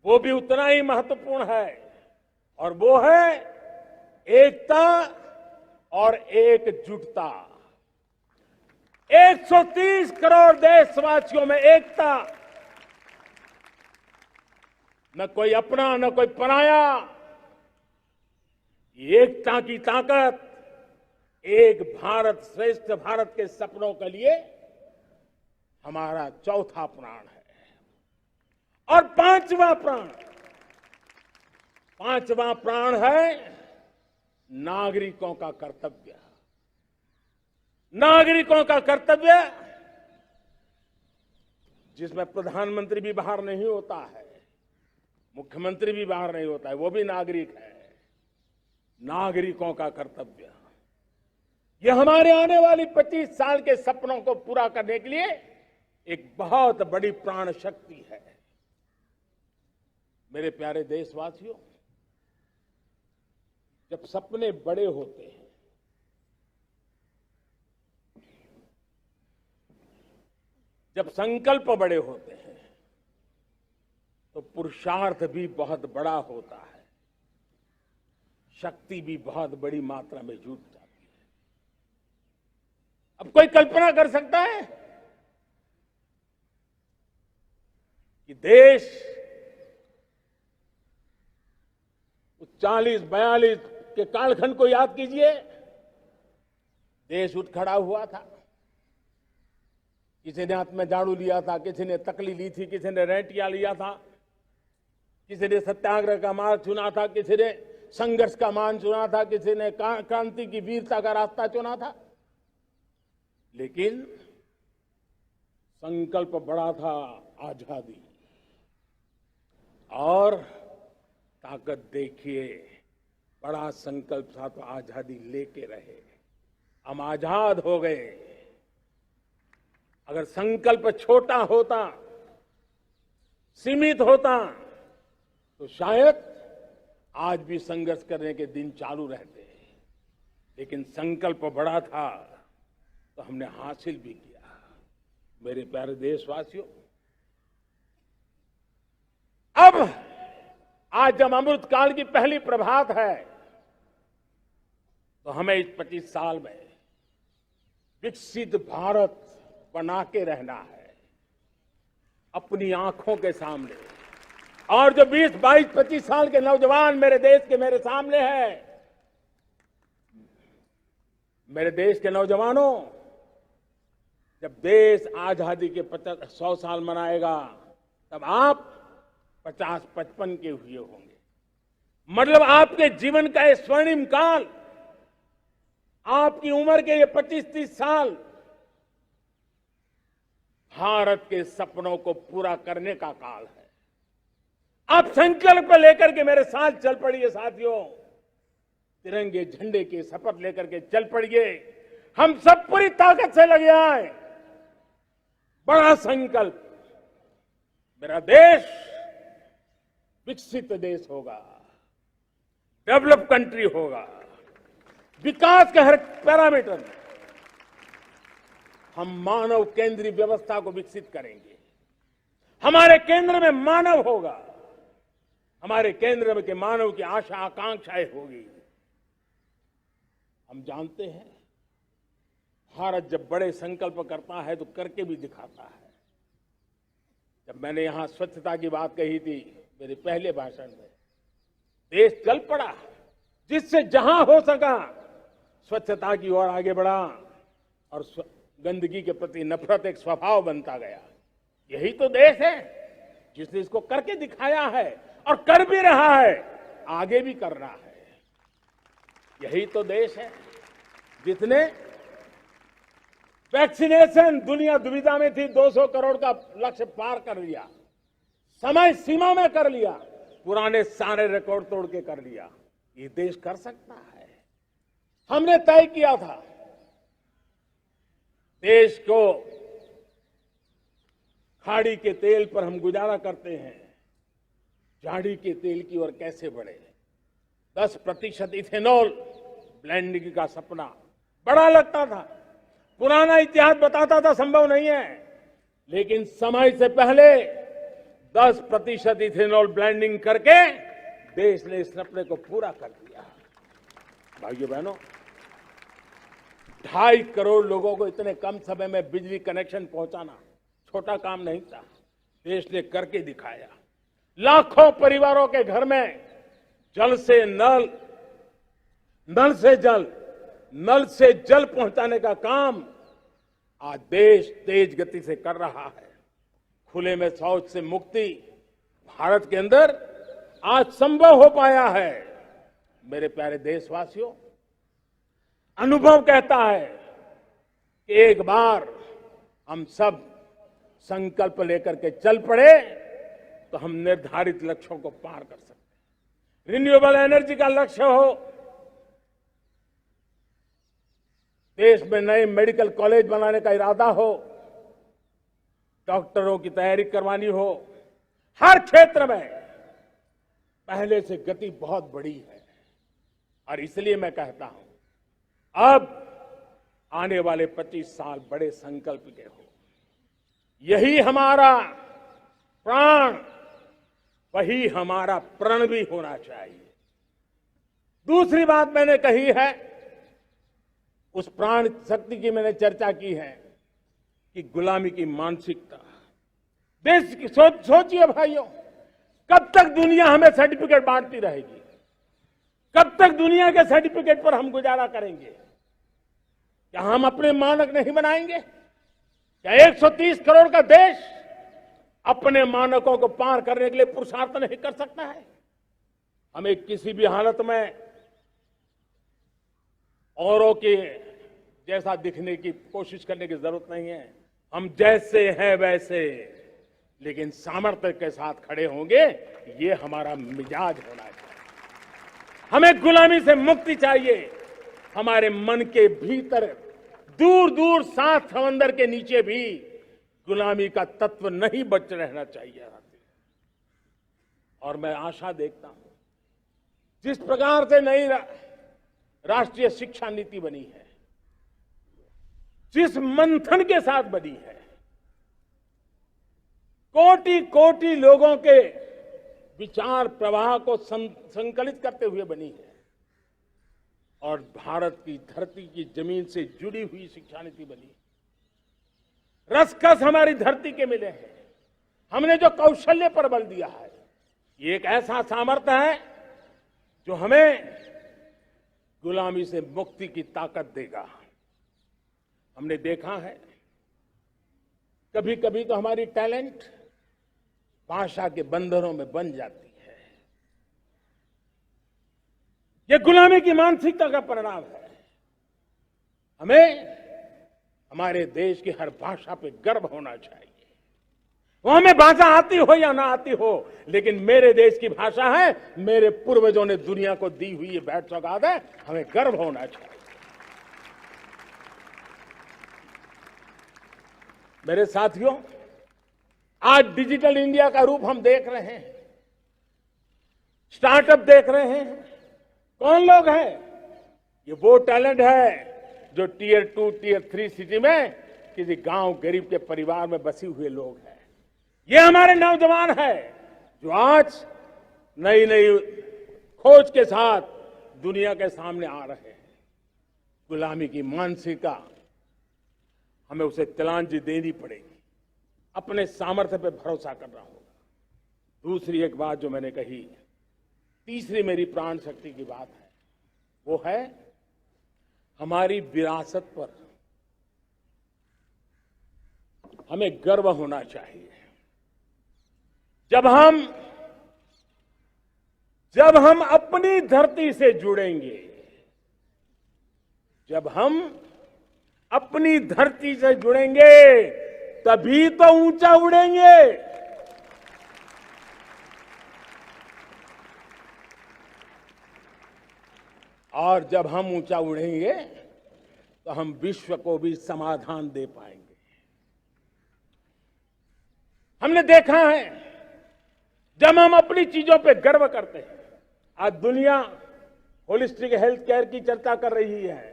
वो भी उतना ही महत्वपूर्ण है, और वो है एकता और एकजुटता। 130 करोड़ देशवासियों में एकता, न कोई अपना न कोई पराया। एकता की ताकत एक भारत श्रेष्ठ भारत के सपनों के लिए हमारा चौथा प्राण है। और पांचवा प्राण है नागरिकों का कर्तव्य। नागरिकों का कर्तव्य जिसमें प्रधानमंत्री भी बाहर नहीं होता है, मुख्यमंत्री भी बाहर नहीं होता है, वो भी नागरिक है। नागरिकों का कर्तव्य, यह हमारे आने वाली 25 साल के सपनों को पूरा करने के लिए एक बहुत बड़ी प्राण शक्ति है। मेरे प्यारे देशवासियों, जब सपने बड़े होते हैं, जब संकल्प बड़े होते हैं, तो पुरुषार्थ भी बहुत बड़ा होता है, शक्ति भी बहुत बड़ी मात्रा में जुट जाती है। अब कोई कल्पना कर सकता है कि देश 40-42 के कालखंड को याद कीजिए। देश उठ खड़ा हुआ था, किसी ने हाथ में झाड़ू लिया था, किसी ने तकली ली थी, किसी ने रेंटिया लिया था, किसी ने सत्याग्रह का मार्ग चुना था, किसी ने संघर्ष का मान चुना था, किसी ने क्रांति की वीरता का रास्ता चुना था। लेकिन संकल्प बड़ा था, आजादी। और ताकत देखिए, बड़ा संकल्प था तो आजादी लेके रहे। हम आजाद हो गए। अगर संकल्प छोटा होता, सीमित होता, तो शायद आज भी संघर्ष करने के दिन चालू रहते। लेकिन संकल्प बड़ा था तो हमने हासिल भी किया। मेरे प्यारे देशवासियों, अब आज जब अमृत काल की पहली प्रभात है, तो हमें इस 25 साल में विकसित भारत बना के रहना है, अपनी आंखों के सामने। और जो 20, 22, 25 साल के नौजवान मेरे देश के मेरे सामने हैं, मेरे देश के नौजवानों, जब देश आजादी के 100 साल मनाएगा, तब आप 50-55 के हुए होंगे। मतलब आपके जीवन का ये स्वर्णिम काल, आपकी उम्र के ये 25-30 साल भारत के सपनों को पूरा करने का काल है। आप संकल्प लेकर के मेरे साथ चल पड़िए साथियों। तिरंगे झंडे की शपथ लेकर के चल पड़िए। हम सब पूरी ताकत से लगे आए। बड़ा संकल्प, मेरा देश विकसित देश होगा, डेवलप कंट्री होगा। विकास के हर पैरामीटर में हम मानव केंद्रीय व्यवस्था को विकसित करेंगे। हमारे केंद्र में मानव होगा, हमारे केंद्र में के मानव की आशा आकांक्षाएं होगी। हम जानते हैं भारत जब बड़े संकल्प करता है तो करके भी दिखाता है। जब मैंने यहां स्वच्छता की बात कही थी मेरे पहले भाषण में, देश चल पड़ा, जिससे जहां हो सका स्वच्छता की ओर आगे बढ़ा और गंदगी के प्रति नफरत एक स्वभाव बनता गया। यही तो देश है जिसने इसको करके दिखाया है और कर भी रहा है, आगे भी कर रहा है। यही तो देश है जिसने वैक्सीनेशन, दुनिया दुविधा में थी, 200 करोड़ का लक्ष्य पार कर लिया, समय सीमा में कर लिया, पुराने सारे रिकॉर्ड तोड़ के कर लिया। ये देश कर सकता है। हमने तय किया था देश को खाड़ी के तेल पर हम गुजारा करते हैं, झाड़ी के तेल की ओर कैसे बढ़े। 10% इथेनॉल ब्लेंडिंग का सपना बड़ा लगता था, पुराना इतिहास बताता था संभव नहीं है, लेकिन समय से पहले 10% इथेनॉल ब्लेंडिंग करके देश ने इस सपने को पूरा कर दिया। भाइयों बहनों, 2.5 करोड़ लोगों को इतने कम समय में बिजली कनेक्शन पहुंचाना छोटा काम नहीं था, देश ने करके दिखाया। लाखों परिवारों के घर में जल से नल, नल से जल, नल से जल पहुंचाने का काम आज देश तेज गति से कर रहा है। खुले में शौच से मुक्ति भारत के अंदर आज संभव हो पाया है। मेरे प्यारे देशवासियों, अनुभव कहता है कि एक बार हम सब संकल्प लेकर के चल पड़े तो हम निर्धारित लक्ष्यों को पार कर सकते हैं। रिन्यूएबल एनर्जी का लक्ष्य हो, देश में नए मेडिकल कॉलेज बनाने का इरादा हो, डॉक्टरों की तैयारी करवानी हो, हर क्षेत्र में पहले से गति बहुत बड़ी है। और इसलिए मैं कहता हूं अब आने वाले 25 साल बड़े संकल्प के हो। यही हमारा प्राण, वही हमारा प्रण भी होना चाहिए। दूसरी बात मैंने कही है, उस प्राण शक्ति की मैंने चर्चा की है कि गुलामी की मानसिकता। देश की सोचिए भाइयों, कब तक दुनिया हमें सर्टिफिकेट बांटती रहेगी? कब तक दुनिया के सर्टिफिकेट पर हम गुजारा करेंगे? क्या हम अपने मानक नहीं बनाएंगे? क्या 130 करोड़ का देश अपने मानकों को पार करने के लिए पुरुषार्थ नहीं कर सकता है? हमें किसी भी हालत में औरों के जैसा दिखने की कोशिश करने की जरूरत नहीं है। हम जैसे हैं वैसे, लेकिन सामर्थ्य के साथ खड़े होंगे, ये हमारा मिजाज होना चाहिए। हमें गुलामी से मुक्ति चाहिए। हमारे मन के भीतर दूर दूर 7 समंदर के नीचे भी गुलामी का तत्व नहीं बच रहना चाहिए। और मैं आशा देखता हूं जिस प्रकार से नई राष्ट्रीय शिक्षा नीति बनी है, जिस मंथन के साथ बनी है, कोटि कोटि लोगों के विचार प्रवाह को संकलित करते हुए बनी है, और भारत की धरती की जमीन से जुड़ी हुई शिक्षा नीति बनी है। रसकस हमारी धरती के मिले हैं। हमने जो कौशल्य पर बल दिया है, ये एक ऐसा सामर्थ्य है जो हमें गुलामी से मुक्ति की ताकत देगा। हमने देखा है कभी कभी तो हमारी टैलेंट भाषा के बंधनों में बन जाती है। यह गुलामी की मानसिकता का परिणाम है। हमें हमारे देश की हर भाषा पे गर्व होना चाहिए। वो हमें भाषा आती हो या ना आती हो, लेकिन मेरे देश की भाषा है, मेरे पूर्वजों ने दुनिया को दी हुई ये भेंट सौगात है, हमें गर्व होना चाहिए। मेरे साथियों, आज डिजिटल इंडिया का रूप हम देख रहे हैं, स्टार्टअप देख रहे हैं। कौन लोग हैं? ये वो टैलेंट है जो टियर 2, टियर 3 सिटी में किसी गांव गरीब के परिवार में बसे हुए लोग हैं। ये हमारे नौजवान हैं जो आज नई नई खोज के साथ दुनिया के सामने आ रहे हैं। गुलामी की मानसिकता हमें उसे तिलांजलि देनी पड़ेगी, अपने सामर्थ्य पे भरोसा करना होगा। दूसरी एक बात जो मैंने कही, तीसरी मेरी प्राण शक्ति की बात है, वो है हमारी विरासत पर हमें गर्व होना चाहिए। जब हम अपनी धरती से जुड़ेंगे, जब हम अपनी धरती से जुड़ेंगे, तभी तो ऊंचा उड़ेंगे। और जब हम ऊंचा उड़ेंगे तो हम विश्व को भी समाधान दे पाएंगे। हमने देखा है, जब हम अपनी चीजों पे गर्व करते हैं, आज दुनिया होलिस्टिक हेल्थ केयर की चर्चा कर रही है,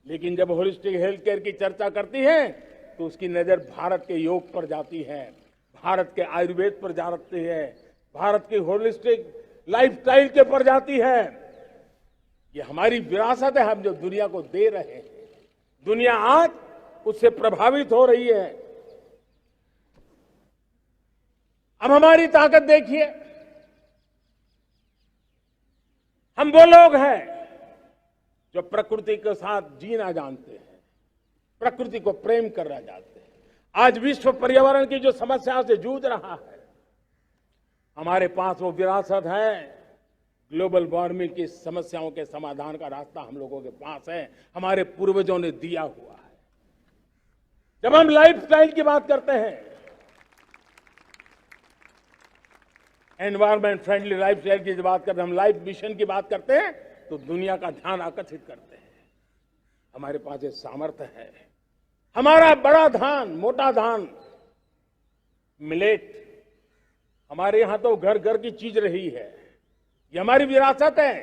लेकिन जब होलिस्टिक हेल्थ केयर की चर्चा करती है तो उसकी नजर भारत के योग पर जाती है, भारत के आयुर्वेद पर जाती है, भारत की होलिस्टिक लाइफस्टाइल के पर जाती है। ये हमारी विरासत है, हम जो दुनिया को दे रहे हैं। दुनिया आज उससे प्रभावित हो रही है। अब हमारी ताकत देखिए, हम वो लोग हैं जो प्रकृति के साथ जीना जानते हैं, प्रकृति को प्रेम करना जानते हैं। आज विश्व पर्यावरण की जो समस्याओं से जूझ रहा है, हमारे पास वो विरासत है। ग्लोबल वार्मिंग की समस्याओं के समाधान का रास्ता हम लोगों के पास है, हमारे पूर्वजों ने दिया हुआ है। जब हम लाइफस्टाइल की बात करते हैं, एनवायरमेंट फ्रेंडली लाइफस्टाइल की बात करते हैं, हम लाइफ मिशन की बात करते हैं, तो दुनिया का ध्यान आकर्षित करते हैं। हमारे पास ये सामर्थ्य है। हमारा बड़ा धान, मोटा धान, मिलेट, हमारे यहां तो घर घर की चीज रही है। ये हमारी विरासत है।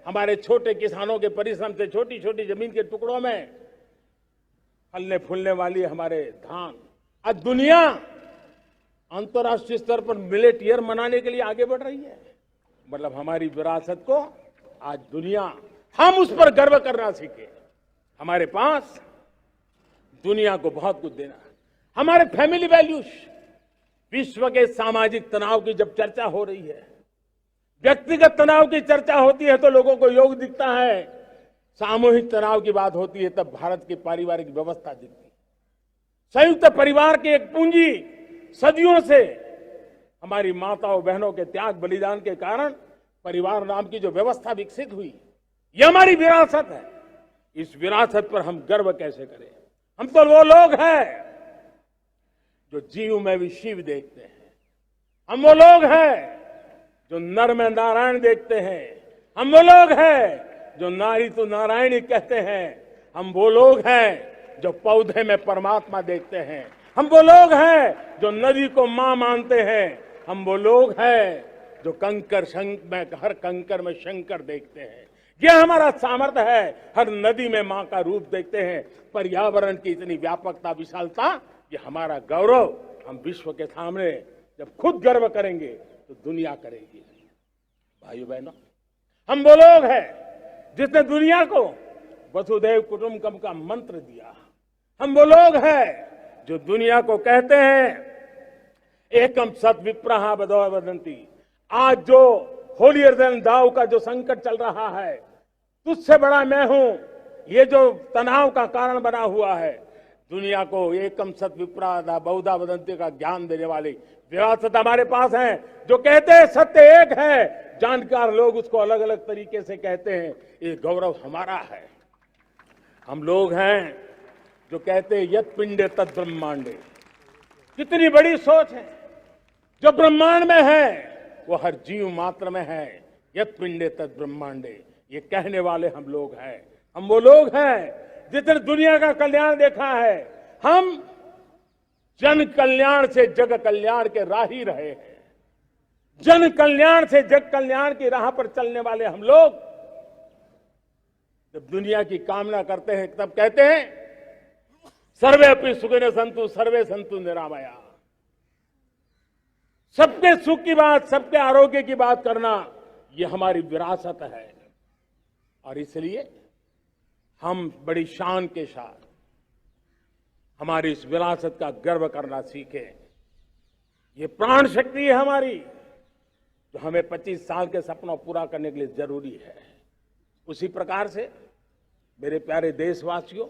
हमारे छोटे किसानों के परिश्रम से छोटी छोटी जमीन के टुकड़ों में फलने फूलने वाली हमारे धान, आज दुनिया अंतर्राष्ट्रीय स्तर पर मिलेट ईयर मनाने के लिए आगे बढ़ रही है। मतलब हमारी विरासत को आज दुनिया, हम उस पर गर्व करना सीखे। हमारे पास दुनिया को बहुत कुछ देना है। हमारे फैमिली वैल्यूज, विश्व के सामाजिक तनाव की जब चर्चा हो रही है, व्यक्तिगत तनाव की चर्चा होती है तो लोगों को योग दिखता है, सामूहिक तनाव की बात होती है तब भारत की पारिवारिक व्यवस्था दिखती है। संयुक्त परिवार की एक पूंजी सदियों से हमारी माताओं बहनों के त्याग बलिदान के कारण परिवार नाम की जो व्यवस्था विकसित हुई, ये हमारी विरासत है। इस विरासत पर हम गर्व कैसे करें? हम तो वो लोग हैं जो जीव में भी शिव देखते हैं। हम वो लोग हैं जो नर में नारायण देखते हैं। हम वो लोग हैं जो नारी तो नारायणी कहते हैं। हम वो लोग हैं जो पौधे में परमात्मा देखते हैं। हम वो लोग हैं जो नदी को मां मानते हैं। हम वो लोग हैं जो हर कंकर में शंकर देखते हैं। यह हमारा सामर्थ्य है। हर नदी में मां का रूप देखते हैं। पर्यावरण की इतनी व्यापकता, विशालता, ये हमारा गौरव। हम विश्व के सामने जब खुद गर्व करेंगे तो दुनिया करेगी। भाइयों बहनों, हम वो लोग हैं जिसने दुनिया को वसुधैव कुटुंबकम का मंत्र दिया। हम वो लोग हैं जो दुनिया को कहते हैं एकम सत विप्रहा बदौ वदंती। आज जो होलियर देन दाउ का जो संकट चल रहा है, तुझसे बड़ा मैं हूं, ये जो तनाव का कारण बना हुआ है, दुनिया को एकम सत विप्रा बहुधा वदंती का ज्ञान देने वाली विरासत हमारे पास है। जो कहते हैं सत्य एक है, जानकार लोग उसको अलग अलग तरीके से कहते हैं। ये गौरव हमारा है। हम लोग हैं जो कहते हैं यत पिंडे तत् ब्रह्मांडे। कितनी बड़ी सोच है। जो ब्रह्मांड में है वो हर जीव मात्र में है। यत पिंडे तत् ब्रह्मांडे, ये कहने वाले हम लोग हैं। हम वो लोग हैं जिसने दुनिया का कल्याण देखा है। हम जन कल्याण से जग कल्याण के राही रहे हैं। जन कल्याण से जग कल्याण की राह पर चलने वाले हम लोग जब दुनिया की कामना करते हैं तब कहते हैं सर्वे अपि सुखिनः सन्तु सर्वे सन्तु निरामया। सबके सुख की बात, सबके आरोग्य की बात करना ये हमारी विरासत है और इसलिए हम बड़ी शान के साथ हमारी इस विरासत का गर्व करना सीखें। ये प्राण शक्ति है हमारी जो हमें 25 साल के सपनों पूरा करने के लिए जरूरी है। उसी प्रकार से मेरे प्यारे देशवासियों,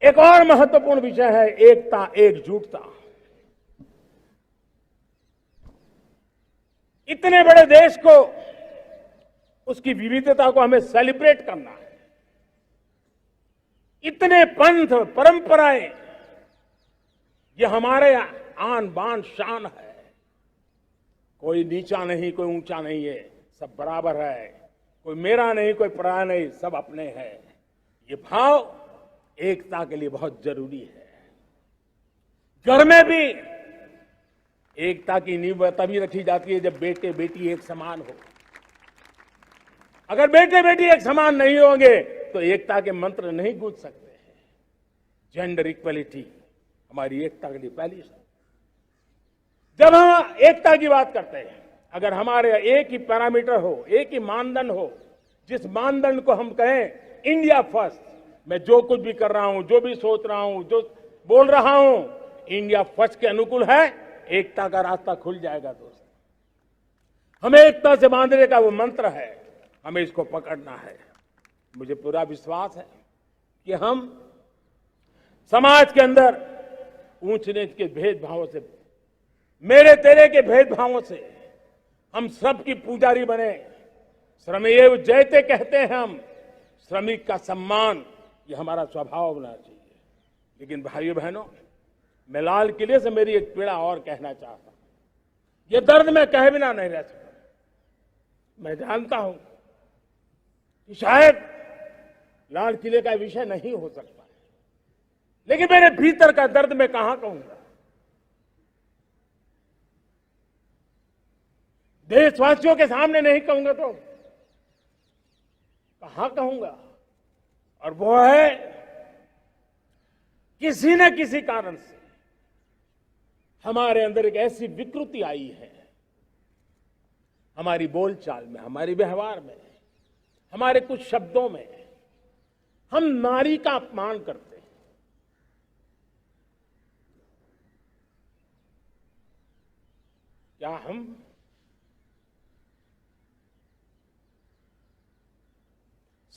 एक और महत्वपूर्ण विषय है एकता, एकजुटता। इतने बड़े देश को, उसकी विविधता को हमें सेलिब्रेट करना है। इतने पंथ, परंपराएं, ये हमारे आन बान शान है। कोई नीचा नहीं, कोई ऊंचा नहीं है, सब बराबर है। कोई मेरा नहीं, कोई पराया नहीं, सब अपने हैं। ये भाव एकता के लिए बहुत जरूरी है। घर में भी एकता की नींव तभी रखी जाती है जब बेटे बेटी एक समान हो। अगर बेटे बेटी एक समान नहीं होंगे तो एकता के मंत्र नहीं गूंज सकते हैं। जेंडर इक्वलिटी हमारी एकता के लिए पहली शर्त। जब हम एकता की बात करते हैं, अगर हमारे एक ही पैरामीटर हो, एक ही मानदंड हो, जिस मानदंड को हम कहें इंडिया फर्स्ट, मैं जो कुछ भी कर रहा हूं, जो भी सोच रहा हूं, जो बोल रहा हूं, इंडिया फर्स्ट के अनुकूल है, एकता का रास्ता खुल जाएगा। दोस्त, हमें एकता से बांधने का वो मंत्र है, हमें इसको पकड़ना है। मुझे पूरा विश्वास है कि हम समाज के अंदर ऊंच नीच के भेदभावों से, मेरे तेरे के भेदभावों से हम सबकी पुजारी बने। श्रमेव जयते कहते हैं हम, श्रमिक का सम्मान ये हमारा स्वभाव होना चाहिए। लेकिन भाइयों बहनों, मैं लाल किले से मेरी एक पीड़ा और कहना चाहता हूं। ये दर्द मैं कहे बिना नहीं रह सकता। मैं जानता हूं कि शायद लाल किले का विषय नहीं हो सकता है, लेकिन मेरे भीतर का दर्द मैं कहां कहूंगा। देशवासियों के सामने नहीं कहूंगा तो कहां कहूंगा। और वो है किसी न किसी कारण से हमारे अंदर एक ऐसी विकृति आई है, हमारी बोलचाल में, हमारे व्यवहार में, हमारे कुछ शब्दों में, हम नारी का अपमान करते हैं। क्या हम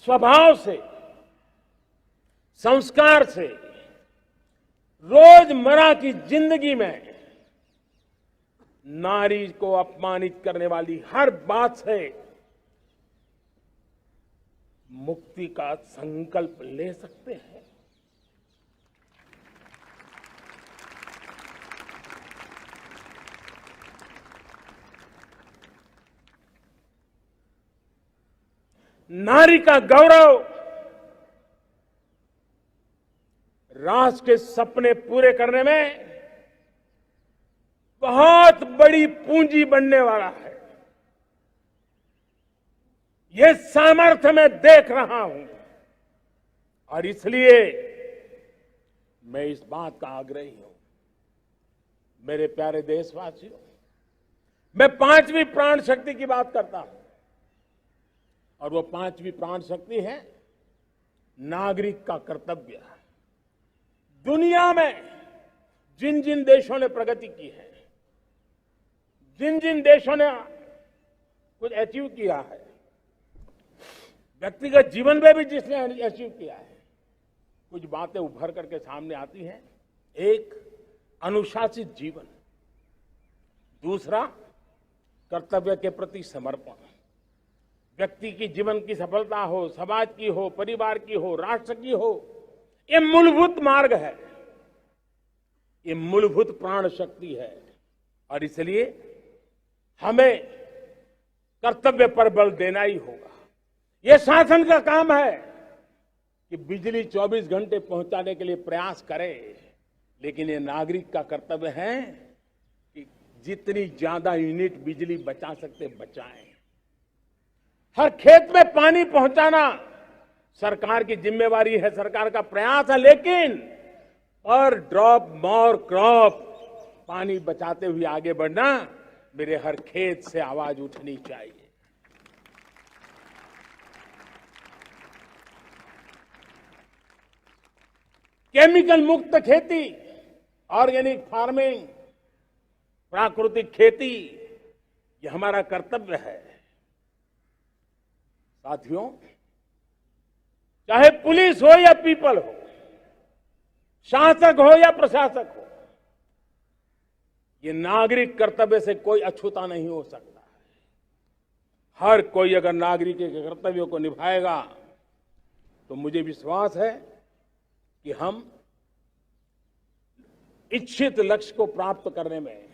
स्वभाव से, संस्कार से, रोजमर्रा की जिंदगी में नारी को अपमानित करने वाली हर बात से मुक्ति का संकल्प ले सकते हैं? नारी का गौरव राष्ट्र के सपने पूरे करने में बहुत बड़ी पूंजी बनने वाला है। यह सामर्थ्य मैं देख रहा हूं और इसलिए मैं इस बात का आग्रही हूं। मेरे प्यारे देशवासियों, मैं पांचवी प्राण शक्ति की बात करता हूं और वो पांचवी प्राण शक्ति है नागरिक का कर्तव्य। दुनिया में जिन जिन देशों ने प्रगति की है, जिन जिन देशों ने कुछ अचीव किया है, व्यक्तिगत जीवन में भी जिसने अचीव किया है, कुछ बातें उभर करके सामने आती हैं। एक, अनुशासित जीवन। दूसरा, कर्तव्य के प्रति समर्पण। व्यक्ति की जीवन की सफलता हो, समाज की हो, परिवार की हो, राष्ट्र की हो, ये मूलभूत मार्ग है, ये मूलभूत प्राण शक्ति है। और इसलिए हमें कर्तव्य पर बल देना ही होगा। यह शासन का काम है कि बिजली 24 घंटे पहुंचाने के लिए प्रयास करे, लेकिन ये नागरिक का कर्तव्य है कि जितनी ज्यादा यूनिट बिजली बचा सकते बचाएं। हर खेत में पानी पहुंचाना सरकार की जिम्मेवारी है, सरकार का प्रयास है, लेकिन पर ड्रॉप मोर क्रॉप, पानी बचाते हुए आगे बढ़ना, मेरे हर खेत से आवाज उठनी चाहिए। केमिकल मुक्त खेती, ऑर्गेनिक फार्मिंग, प्राकृतिक खेती, ये हमारा कर्तव्य है। साथियों, चाहे पुलिस हो या पीपल हो, शासक हो या प्रशासक हो, ये नागरिक कर्तव्य से कोई अछूता नहीं हो सकता है। हर कोई अगर नागरिक के कर्तव्यों को निभाएगा तो मुझे विश्वास है कि हम इच्छित लक्ष्य को प्राप्त करने में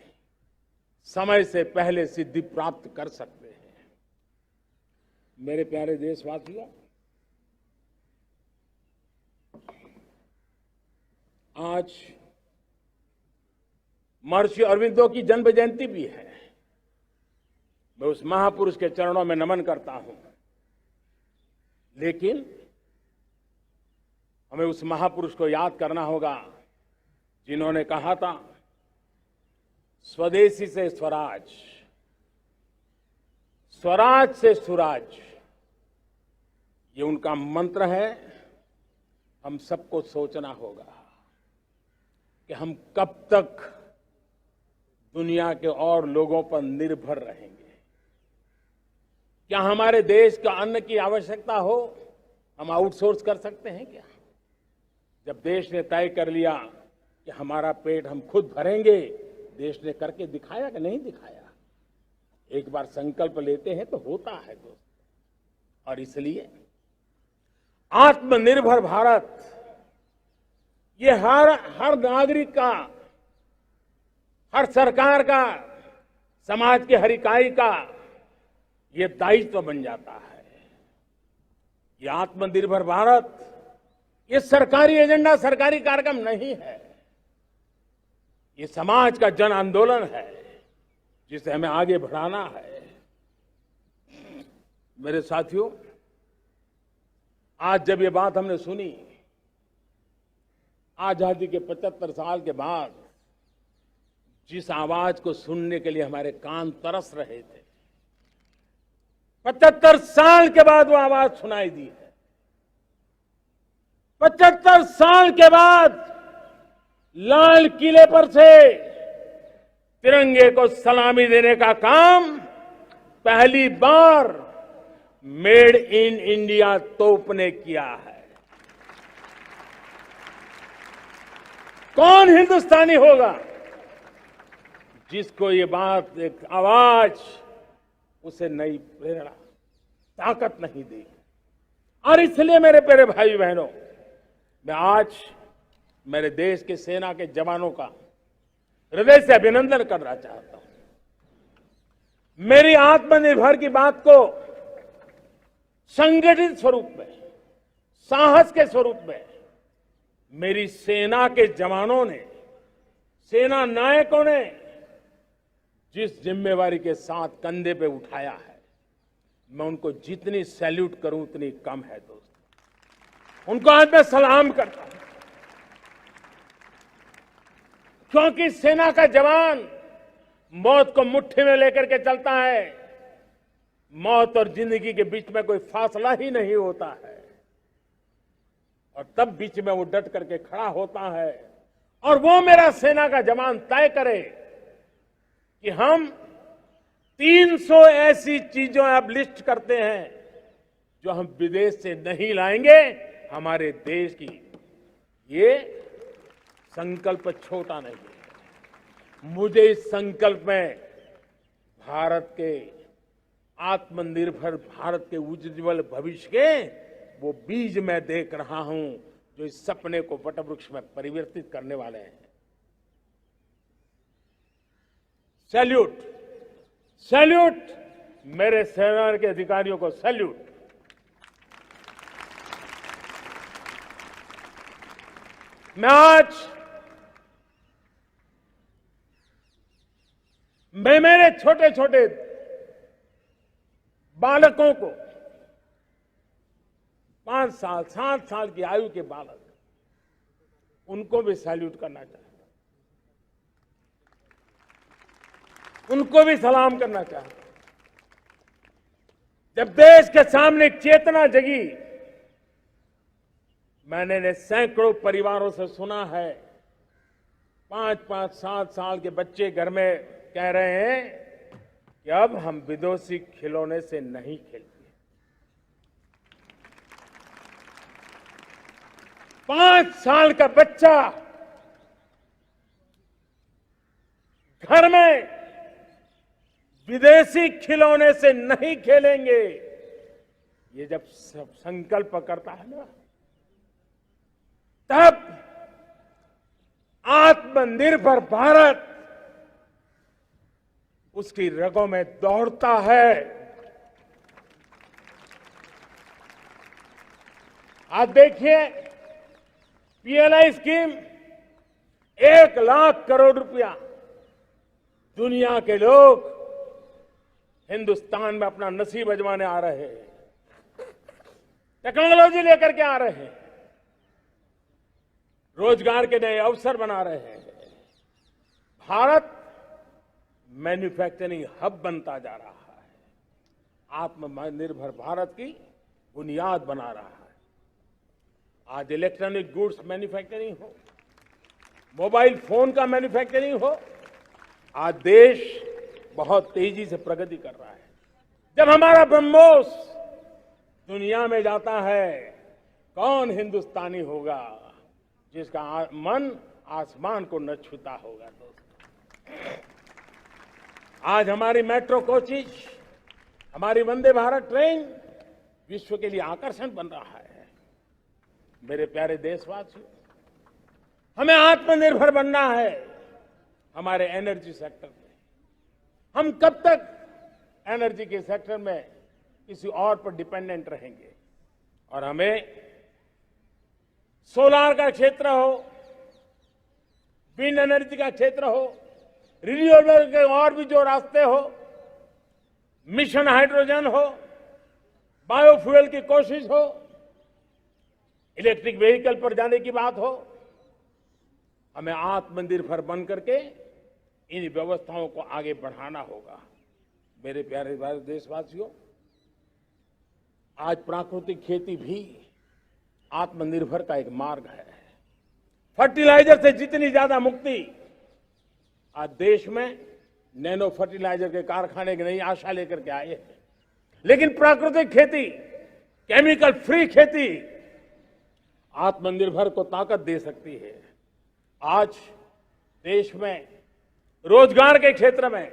समय से पहले सिद्धि प्राप्त कर सकते हैं। मेरे प्यारे देशवासियों, आज महर्षि अरविंदो की जन्म जयंती भी है। मैं उस महापुरुष के चरणों में नमन करता हूं, लेकिन हमें उस महापुरुष को याद करना होगा जिन्होंने कहा था, स्वदेशी से स्वराज, स्वराज से सुराज। ये उनका मंत्र है। हम सबको सोचना होगा कि हम कब तक दुनिया के और लोगों पर निर्भर रहेंगे। क्या हमारे देश का अन्न की आवश्यकता हो, हम आउटसोर्स कर सकते हैं क्या? जब देश ने तय कर लिया कि हमारा पेट हम खुद भरेंगे, देश ने करके दिखाया कि नहीं दिखाया? एक बार संकल्प लेते हैं तो होता है दोस्त। और इसलिए आत्मनिर्भर भारत, ये हर नागरिक का, हर सरकार का, समाज के हर इकाई का ये दायित्व बन जाता है। ये आत्मनिर्भर भारत, ये सरकारी एजेंडा, सरकारी कार्यक्रम नहीं है। ये समाज का जन आंदोलन है जिसे हमें आगे बढ़ाना है। मेरे साथियों, आज जब ये बात हमने सुनी, आजादी के 75 साल के बाद जिस आवाज को सुनने के लिए हमारे कान तरस रहे थे, 75 साल के बाद वो आवाज सुनाई दी है। 75 साल के बाद लाल किले पर से तिरंगे को सलामी देने का काम पहली बार मेड इन इंडिया तोप ने किया है। कौन हिंदुस्तानी होगा जिसको ये बात, एक आवाज उसे नई प्रेरणा, ताकत नहीं देगी? और इसलिए मेरे प्यारे भाई बहनों, मैं आज मेरे देश के सेना के जवानों का हृदय से अभिनंदन करना चाहता हूं। मेरी आत्मनिर्भर की बात को संगठित स्वरूप में, साहस के स्वरूप में मेरी सेना के जवानों ने, सेना नायकों ने जिस जिम्मेवारी के साथ कंधे पे उठाया है, मैं उनको जितनी सैल्यूट करूं उतनी कम है दोस्तों। उनको आज मैं सलाम करता हूं, क्योंकि सेना का जवान मौत को मुट्ठी में लेकर के चलता है। मौत और जिंदगी के बीच में कोई फासला ही नहीं होता है, और तब बीच में वो डट करके खड़ा होता है। और वो मेरा सेना का जवान तय करे कि हम 300 ऐसी चीजों अब लिस्ट करते हैं जो हम विदेश से नहीं लाएंगे हमारे देश की। ये संकल्प छोटा नहीं है। मुझे इस संकल्प में भारत के आत्मनिर्भर भारत के उज्जवल भविष्य के वो बीज मैं देख रहा हूं जो इस सपने को वटवृक्ष में परिवर्तित करने वाले हैं। सैल्यूट, सैल्यूट मेरे सेना के अधिकारियों को, सैल्यूट। मैं आज मैं मेरे छोटे छोटे बालकों को 5 साल 7 साल की आयु के बालक उनको भी सैल्यूट करना चाहता हूं, उनको भी सलाम करना चाहता हूं। जब देश के सामने चेतना जगी, मैंने सैकड़ों परिवारों से सुना है 5-5, 7 साल के बच्चे घर में कह रहे हैं कि अब हम विदेशी खिलौने से नहीं खेलते। 5 साल का बच्चा घर में विदेशी खिलौने से नहीं खेलेंगे, ये जब सब संकल्प करता है ना, तब आत्मनिर्भर भारत उसकी रगों में दौड़ता है। आज देखिए, पीएलआई स्कीम 1 लाख करोड़ रुपया दुनिया के लोग हिंदुस्तान में अपना नसीब आजमाने आ रहे हैं, टेक्नोलॉजी लेकर के आ रहे हैं, रोजगार के नए अवसर बना रहे हैं। भारत मैन्युफैक्चरिंग हब बनता जा रहा है, आत्मनिर्भर भारत की बुनियाद बना रहा है। आज इलेक्ट्रॉनिक गुड्स मैन्युफैक्चरिंग हो, मोबाइल फोन का मैन्युफैक्चरिंग हो, आज देश बहुत तेजी से प्रगति कर रहा है। जब हमारा ब्रह्मोस दुनिया में जाता है, कौन हिंदुस्तानी होगा जिसका मन आसमान को न छूता होगा। दोस्तों, आज हमारी मेट्रो कोचेज, हमारी वंदे भारत ट्रेन विश्व के लिए आकर्षण बन रहा है। मेरे प्यारे देशवासियों, हमें आत्मनिर्भर बनना है हमारे एनर्जी सेक्टर में। हम कब तक एनर्जी के सेक्टर में किसी और पर डिपेंडेंट रहेंगे? और हमें सोलार का क्षेत्र हो, विंड एनर्जी का क्षेत्र हो, रिन्यूएबल के और भी जो रास्ते हो, मिशन हाइड्रोजन हो, बायोफ्यूल की कोशिश हो, इलेक्ट्रिक व्हीकल पर जाने की बात हो, हमें आत्मनिर्भर बन करके इन व्यवस्थाओं को आगे बढ़ाना होगा। मेरे प्यारे देशवासियों, आज प्राकृतिक खेती भी आत्मनिर्भर का एक मार्ग है। फर्टिलाइजर से जितनी ज्यादा मुक्ति, आज देश में नैनो फर्टिलाइजर के कारखाने की नई आशा लेकर के आए हैं। लेकिन प्राकृतिक खेती, केमिकल फ्री खेती आत्मनिर्भर को ताकत दे सकती है। आज देश में रोजगार के क्षेत्र में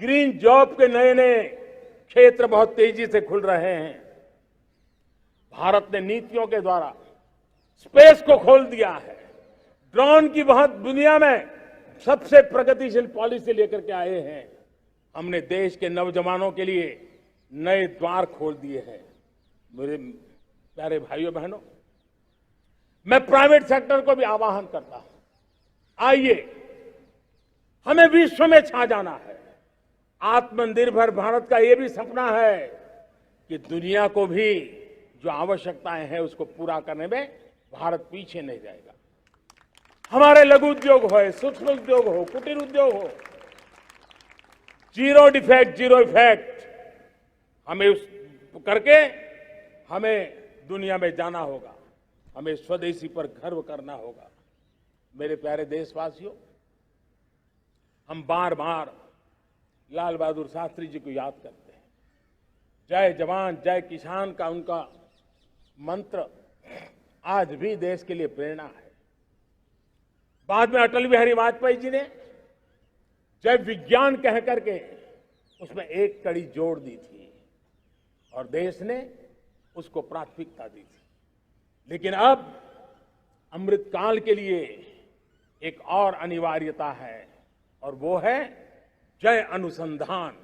ग्रीन जॉब के नए नए क्षेत्र बहुत तेजी से खुल रहे हैं। भारत ने नीतियों के द्वारा स्पेस को खोल दिया है। ड्रोन की बहुत दुनिया में सबसे प्रगतिशील पॉलिसी लेकर के आए हैं। हमने देश के नौजवानों के लिए नए द्वार खोल दिए हैं। मेरे प्यारे भाइयों बहनों, मैं प्राइवेट सेक्टर को भी आह्वान करता हूं, आइए हमें विश्व में छा जाना है। आत्मनिर्भर भारत का यह भी सपना है कि दुनिया को भी जो आवश्यकताएं हैं उसको पूरा करने में भारत पीछे नहीं जाएगा। हमारे लघु उद्योग हो, सूक्ष्म उद्योग हो, कुटीर उद्योग हो, जीरो डिफेक्ट जीरो इफेक्ट हमें उस करके हमें दुनिया में जाना होगा। हमें स्वदेशी पर गर्व करना होगा। मेरे प्यारे देशवासियों, हम बार बार लाल बहादुर शास्त्री जी को याद करते हैं। जय जवान जय किसान का उनका मंत्र आज भी देश के लिए प्रेरणा है। बाद में अटल बिहारी वाजपेयी जी ने जय विज्ञान कह करके उसमें एक कड़ी जोड़ दी थी और देश ने उसको प्राथमिकता दी थी। लेकिन अब अमृतकाल के लिए एक और अनिवार्यता है और वो है जय अनुसंधान।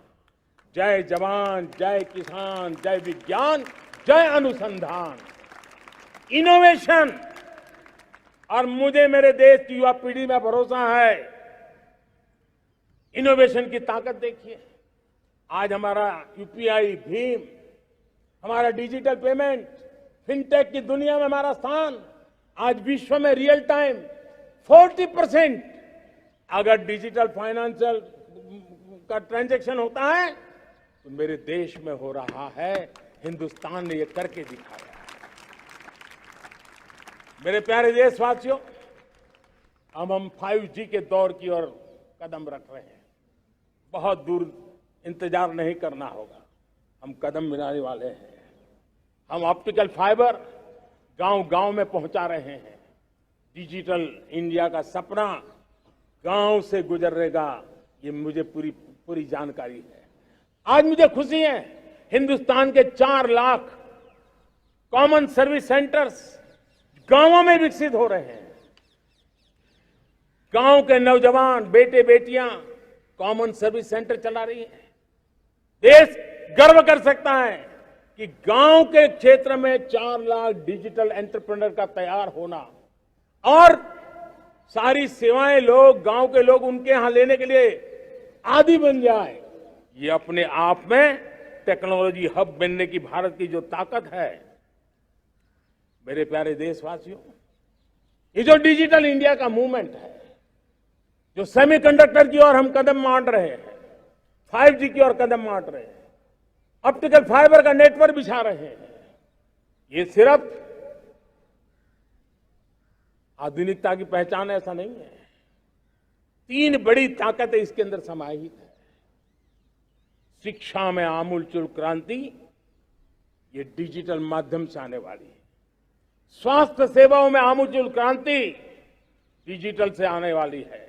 जय जवान जय किसान जय विज्ञान जय अनुसंधान, इनोवेशन। और मुझे मेरे देश की युवा पीढ़ी में भरोसा है इनोवेशन की ताकत देखिए। आज हमारा यूपीआई, भीम, हमारा डिजिटल पेमेंट, फिनटेक की दुनिया में हमारा स्थान, आज विश्व में रियल टाइम 40% अगर डिजिटल फाइनेंशियल का ट्रांजैक्शन होता है तो मेरे देश में हो रहा है। हिंदुस्तान ने ये करके दिखाया। मेरे प्यारे देशवासियों, अब हम 5G के दौर की ओर कदम रख रहे हैं। बहुत दूर इंतजार नहीं करना होगा, हम कदम मिलाने वाले हैं। हम ऑप्टिकल फाइबर गांव-गांव में पहुंचा रहे हैं। डिजिटल इंडिया का सपना गांव से गुजरेगा, ये मुझे पूरी जानकारी है। आज मुझे खुशी है, हिंदुस्तान के 4 लाख कॉमन सर्विस सेंटर्स गांवों में विकसित हो रहे हैं। गांव के नौजवान बेटे बेटियां कॉमन सर्विस सेंटर चला रही हैं। देश गर्व कर सकता है कि गांव के क्षेत्र में 4 लाख डिजिटल एंटरप्रेन्योर का तैयार होना और सारी सेवाएं गांव के लोग उनके यहां लेने के लिए आदी बन जाए, ये अपने आप में टेक्नोलॉजी हब बनने की भारत की जो ताकत है। मेरे प्यारे देशवासियों, ये जो डिजिटल इंडिया का मूवमेंट है, जो सेमीकंडक्टर की ओर हम कदम मांड रहे हैं, 5G की ओर कदम मांड रहे हैं, ऑप्टिकल फाइबर का नेटवर्क बिछा रहे हैं, ये सिर्फ आधुनिकता की पहचान ऐसा नहीं है। 3 बड़ी ताकतें इसके अंदर समाहित है। शिक्षा में आमूलचूल क्रांति, ये डिजिटल माध्यम से आने वाली है। स्वास्थ्य सेवाओं में आमूलचूल क्रांति डिजिटल से आने वाली है।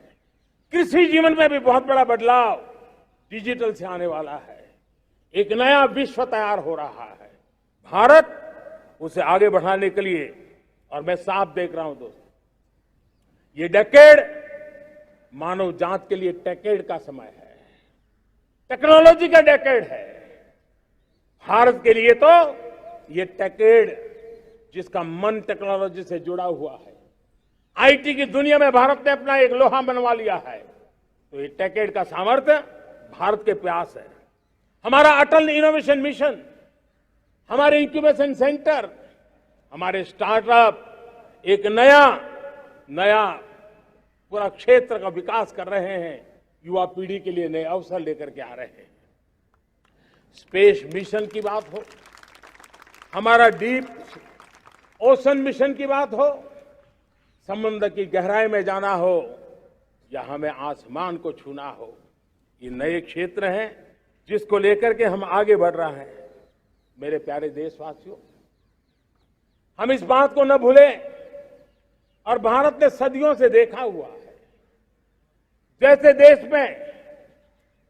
कृषि जीवन में भी बहुत बड़ा बदलाव डिजिटल से आने वाला है। एक नया विश्व तैयार हो रहा है। भारत उसे आगे बढ़ाने के लिए, और मैं साफ देख रहा हूं दोस्तों, ये डेकेड मानव जात के लिए टेकेड का समय है, टेक्नोलॉजी का डेकेड है। भारत के लिए तो ये टेकेड जिसका मन टेक्नोलॉजी से जुड़ा हुआ है, आईटी की दुनिया में भारत ने अपना एक लोहा बनवा लिया है, तो ये टेकेड का सामर्थ्य भारत के प्रयास है। हमारा अटल इनोवेशन मिशन, हमारे इंक्यूबेशन सेंटर, हमारे स्टार्टअप एक नया पूरा क्षेत्र का विकास कर रहे हैं। युवा पीढ़ी के लिए नए अवसर लेकर के आ रहे हैं। स्पेस मिशन की बात हो, हमारा डीप ओशन मिशन की बात हो, समुद्र की गहराई में जाना हो या हमें आसमान को छूना हो, ये नए क्षेत्र हैं जिसको लेकर के हम आगे बढ़ रहे हैं। मेरे प्यारे देशवासियों, हम इस बात को न भूलें, और भारत ने सदियों से देखा हुआ है, जैसे देश में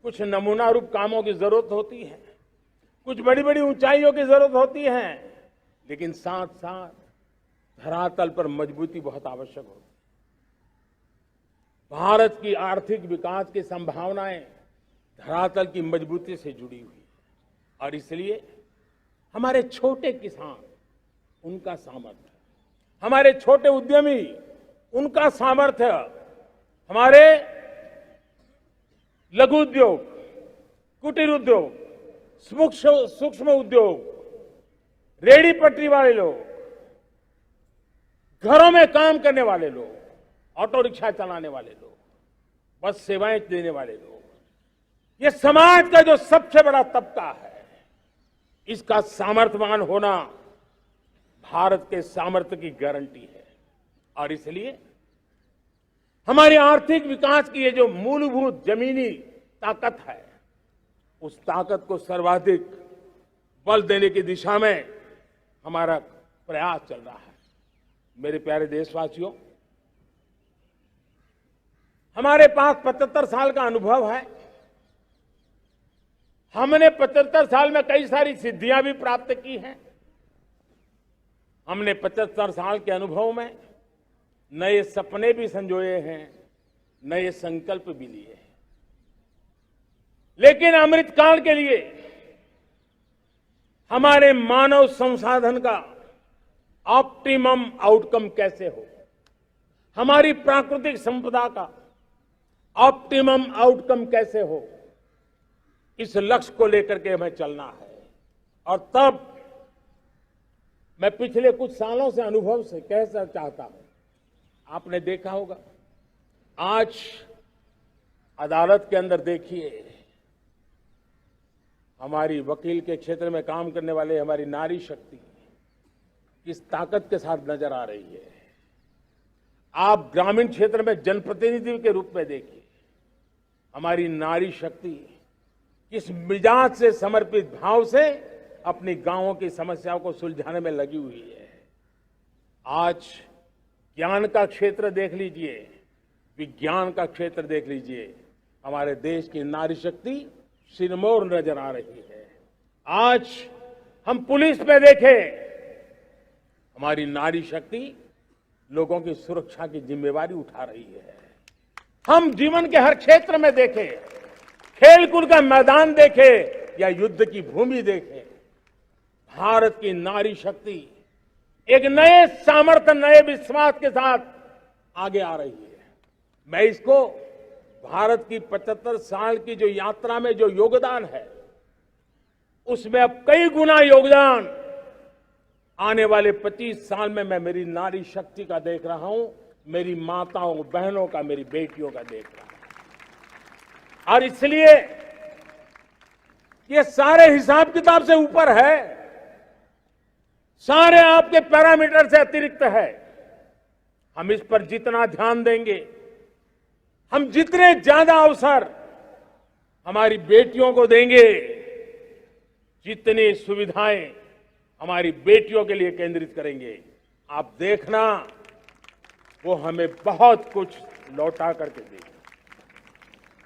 कुछ नमूना रूप कामों की जरूरत होती है, कुछ बड़ी बड़ी ऊंचाइयों की जरूरत होती है, लेकिन साथ साथ धरातल पर मजबूती बहुत आवश्यक होती है। भारत की आर्थिक विकास की संभावनाएं धरातल की मजबूती से जुड़ी हुई है, और इसलिए हमारे छोटे किसान, उनका सामर्थ्य, हमारे छोटे उद्यमी, उनका सामर्थ्य, हमारे लघु उद्योग, कुटीर उद्योग, सूक्ष्म उद्योग, रेहड़ी पटरी वाले लोग, घरों में काम करने वाले लोग, ऑटो रिक्शा चलाने वाले लोग, बस सेवाएं देने वाले लोग, ये समाज का जो सबसे बड़ा तबका है, इसका सामर्थ्यवान होना भारत के सामर्थ्य की गारंटी है। और इसलिए हमारी आर्थिक विकास की ये जो मूलभूत जमीनी ताकत है, उस ताकत को सर्वाधिक बल देने की दिशा में हमारा प्रयास चल रहा है। मेरे प्यारे देशवासियों, हमारे पास 75 साल का अनुभव है। हमने 75 साल में कई सारी सिद्धियां भी प्राप्त की हैं। हमने 75 साल के अनुभव में नए सपने भी संजोए हैं, नए संकल्प भी लिए हैं। लेकिन अमृतकाल के लिए हमारे मानव संसाधन का ऑप्टिमम आउटकम कैसे हो, हमारी प्राकृतिक संपदा का ऑप्टिमम आउटकम कैसे हो, इस लक्ष्य को लेकर के हमें चलना है। और तब मैं पिछले कुछ सालों से अनुभव से कहना चाहता हूं, आपने देखा होगा आज अदालत के अंदर देखिए, हमारी वकील के क्षेत्र में काम करने वाले हमारी नारी शक्ति किस ताकत के साथ नजर आ रही है। आप ग्रामीण क्षेत्र में जनप्रतिनिधि के रूप में देखिए, हमारी नारी शक्ति किस मिजाज से, समर्पित भाव से अपनी गांवों की समस्याओं को सुलझाने में लगी हुई है। आज ज्ञान का क्षेत्र देख लीजिए, विज्ञान का क्षेत्र देख लीजिए, हमारे देश की नारी शक्ति सिरमौर नजर आ रही है। आज हम पुलिस पे देखें, हमारी नारी शक्ति लोगों की सुरक्षा की जिम्मेवारी उठा रही है। हम जीवन के हर क्षेत्र में देखें, खेलकूद का मैदान देखें या युद्ध की भूमि देखें, भारत की नारी शक्ति एक नए सामर्थ्य, नए विश्वास के साथ आगे आ रही है। मैं इसको भारत की 75 साल की जो यात्रा में जो योगदान है, उसमें अब कई गुना योगदान आने वाले 25 साल में मैं मेरी नारी शक्ति का देख रहा हूं, मेरी माताओं, बहनों का, मेरी बेटियों का देख रहा हूं। और इसलिए ये सारे हिसाब किताब से ऊपर है, सारे आपके पैरामीटर से अतिरिक्त है। हम इस पर जितना ध्यान देंगे, हम जितने ज्यादा अवसर हमारी बेटियों को देंगे, जितनी सुविधाएं हमारी बेटियों के लिए केंद्रित करेंगे, आप देखना वो हमें बहुत कुछ लौटा करके देगी।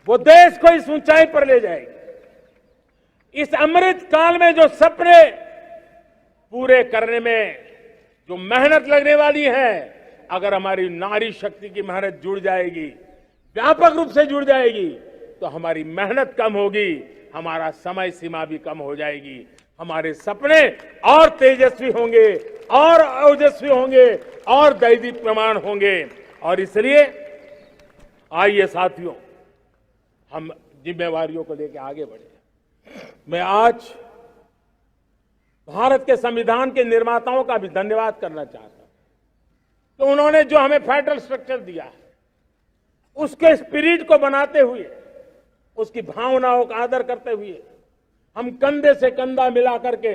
वो देश को इस ऊंचाई पर ले जाएगी। इस अमृत काल में जो सपने पूरे करने में जो मेहनत लगने वाली है, अगर हमारी नारी शक्ति की मेहनत जुड़ जाएगी, व्यापक रूप से जुड़ जाएगी, तो हमारी मेहनत कम होगी, हमारा समय सीमा भी कम हो जाएगी, हमारे सपने और तेजस्वी होंगे, और ओजस्वी होंगे, और दैदीप्यमान होंगे। और इसलिए आइए साथियों, हम जिम्मेवारियों को लेकर आगे बढ़े। मैं आज भारत के संविधान के निर्माताओं का भी धन्यवाद करना चाहता हूं, तो उन्होंने जो हमें फेडरल स्ट्रक्चर दिया है, उसके स्पिरिट को बनाते हुए, उसकी भावनाओं का आदर करते हुए हम कंधे से कंधा मिला करके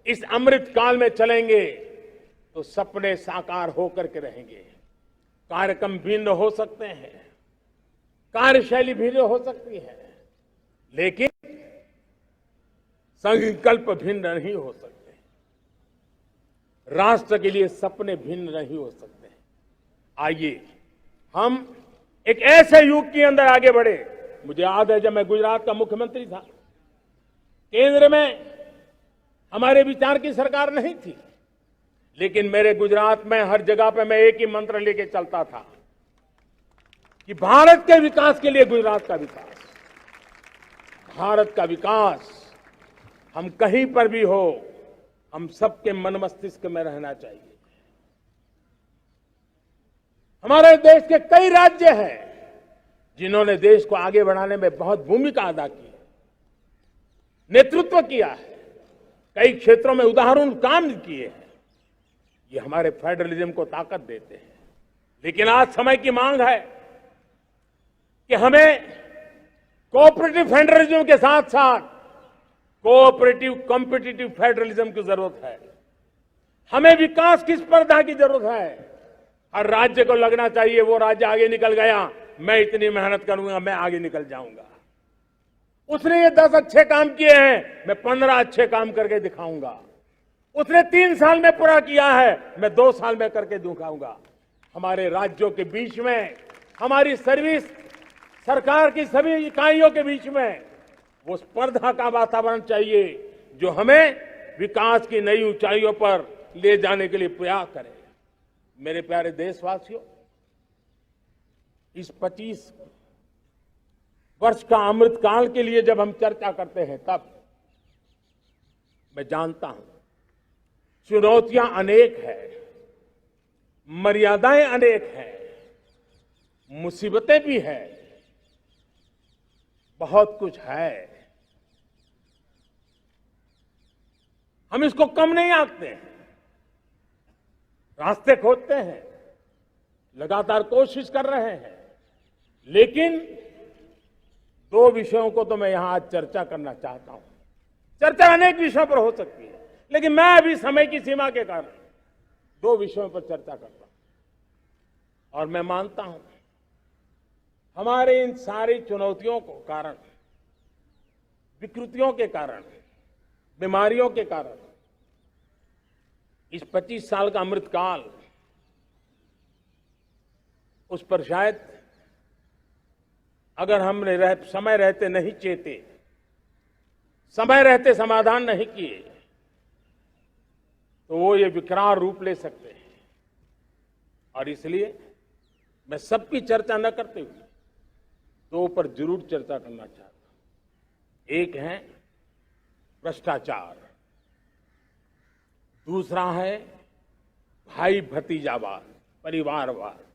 इस अमृत काल में चलेंगे, तो सपने साकार होकर के रहेंगे। कार्यक्रम भिन्न हो सकते हैं, कार्यशैली भिन्न हो सकती है, लेकिन संकल्प भिन्न नहीं हो सकते। राष्ट्र के लिए सपने भिन्न नहीं हो सकते। आइए हम एक ऐसे युग के अंदर आगे बढ़े। मुझे याद है, जब मैं गुजरात का मुख्यमंत्री था, केंद्र में हमारे विचार की सरकार नहीं थी, लेकिन मेरे गुजरात में हर जगह पे मैं एक ही मंत्र लेके चलता था कि भारत के विकास के लिए गुजरात का विकास, भारत का विकास हम कहीं पर भी हो, हम सबके मन मस्तिष्क में रहना चाहिए। हमारे देश के कई राज्य हैं जिन्होंने देश को आगे बढ़ाने में बहुत भूमिका अदा की है, नेतृत्व किया है, कई क्षेत्रों में उदाहरण काम किए हैं। ये हमारे फेडरलिज्म को ताकत देते हैं। लेकिन आज समय की मांग है कि हमें कोऑपरेटिव फेडरलिज्म के साथ साथ कोऑपरेटिव कॉम्पिटिटिव फेडरलिज्म की जरूरत है। हमें विकास की स्पर्धा की जरूरत है। हर राज्य को लगना चाहिए वो राज्य आगे निकल गया, मैं इतनी मेहनत करूंगा, मैं आगे निकल जाऊंगा। उसने ये 10 अच्छे काम किए हैं, मैं 15 अच्छे काम करके दिखाऊंगा। उसने 3 साल में पूरा किया है, मैं 2 साल में करके दिखाऊंगा। हमारे राज्यों के बीच में, हमारी सर्विस सरकार की सभी इकाइयों के बीच में वो स्पर्धा का वातावरण चाहिए जो हमें विकास की नई ऊंचाइयों पर ले जाने के लिए प्रयास करे। मेरे प्यारे देशवासियों, इस 25 वर्ष का अमृत काल के लिए जब हम चर्चा करते हैं, तब मैं जानता हूं चुनौतियां अनेक हैं, मर्यादाएं अनेक हैं, मुसीबतें भी हैं, बहुत कुछ है, हम इसको कम नहीं आंकते हैं, रास्ते खोजते हैं, लगातार कोशिश कर रहे हैं। लेकिन दो विषयों को तो मैं यहां आज चर्चा करना चाहता हूं। चर्चा अनेक विषयों पर हो सकती है, लेकिन मैं अभी समय की सीमा के कारण दो विषयों पर चर्चा करता हूं। और मैं मानता हूं हमारे इन सारी चुनौतियों को कारण, विकृतियों के कारण, बीमारियों के कारण इस 25 साल का अमृतकाल, उस पर शायद अगर हमने समय रहते नहीं चेते, समय रहते समाधान नहीं किए, तो वो ये विकराल रूप ले सकते हैं। और इसलिए मैं सबकी चर्चा न करते हुए दो पर जरूर चर्चा करना चाहता हूं। एक है भ्रष्टाचार, दूसरा है भाई भतीजावाद, परिवारवाद।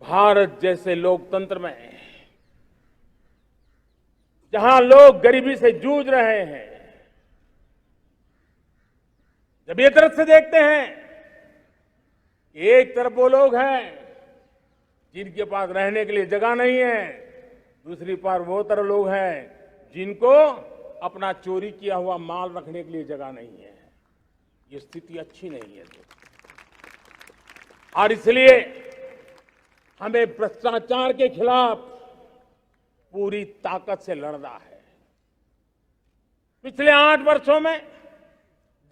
भारत जैसे लोकतंत्र में जहां लोग गरीबी से जूझ रहे हैं, जब ये तरफ से देखते हैं कि एक तरफ वो लोग हैं जिनके पास रहने के लिए जगह नहीं है, दूसरी पार वो तरफ लोग हैं जिनको अपना चोरी किया हुआ माल रखने के लिए जगह नहीं है, ये स्थिति अच्छी नहीं है। और इसलिए हमें भ्रष्टाचार के खिलाफ पूरी ताकत से लड़ना है। पिछले 8 वर्षों में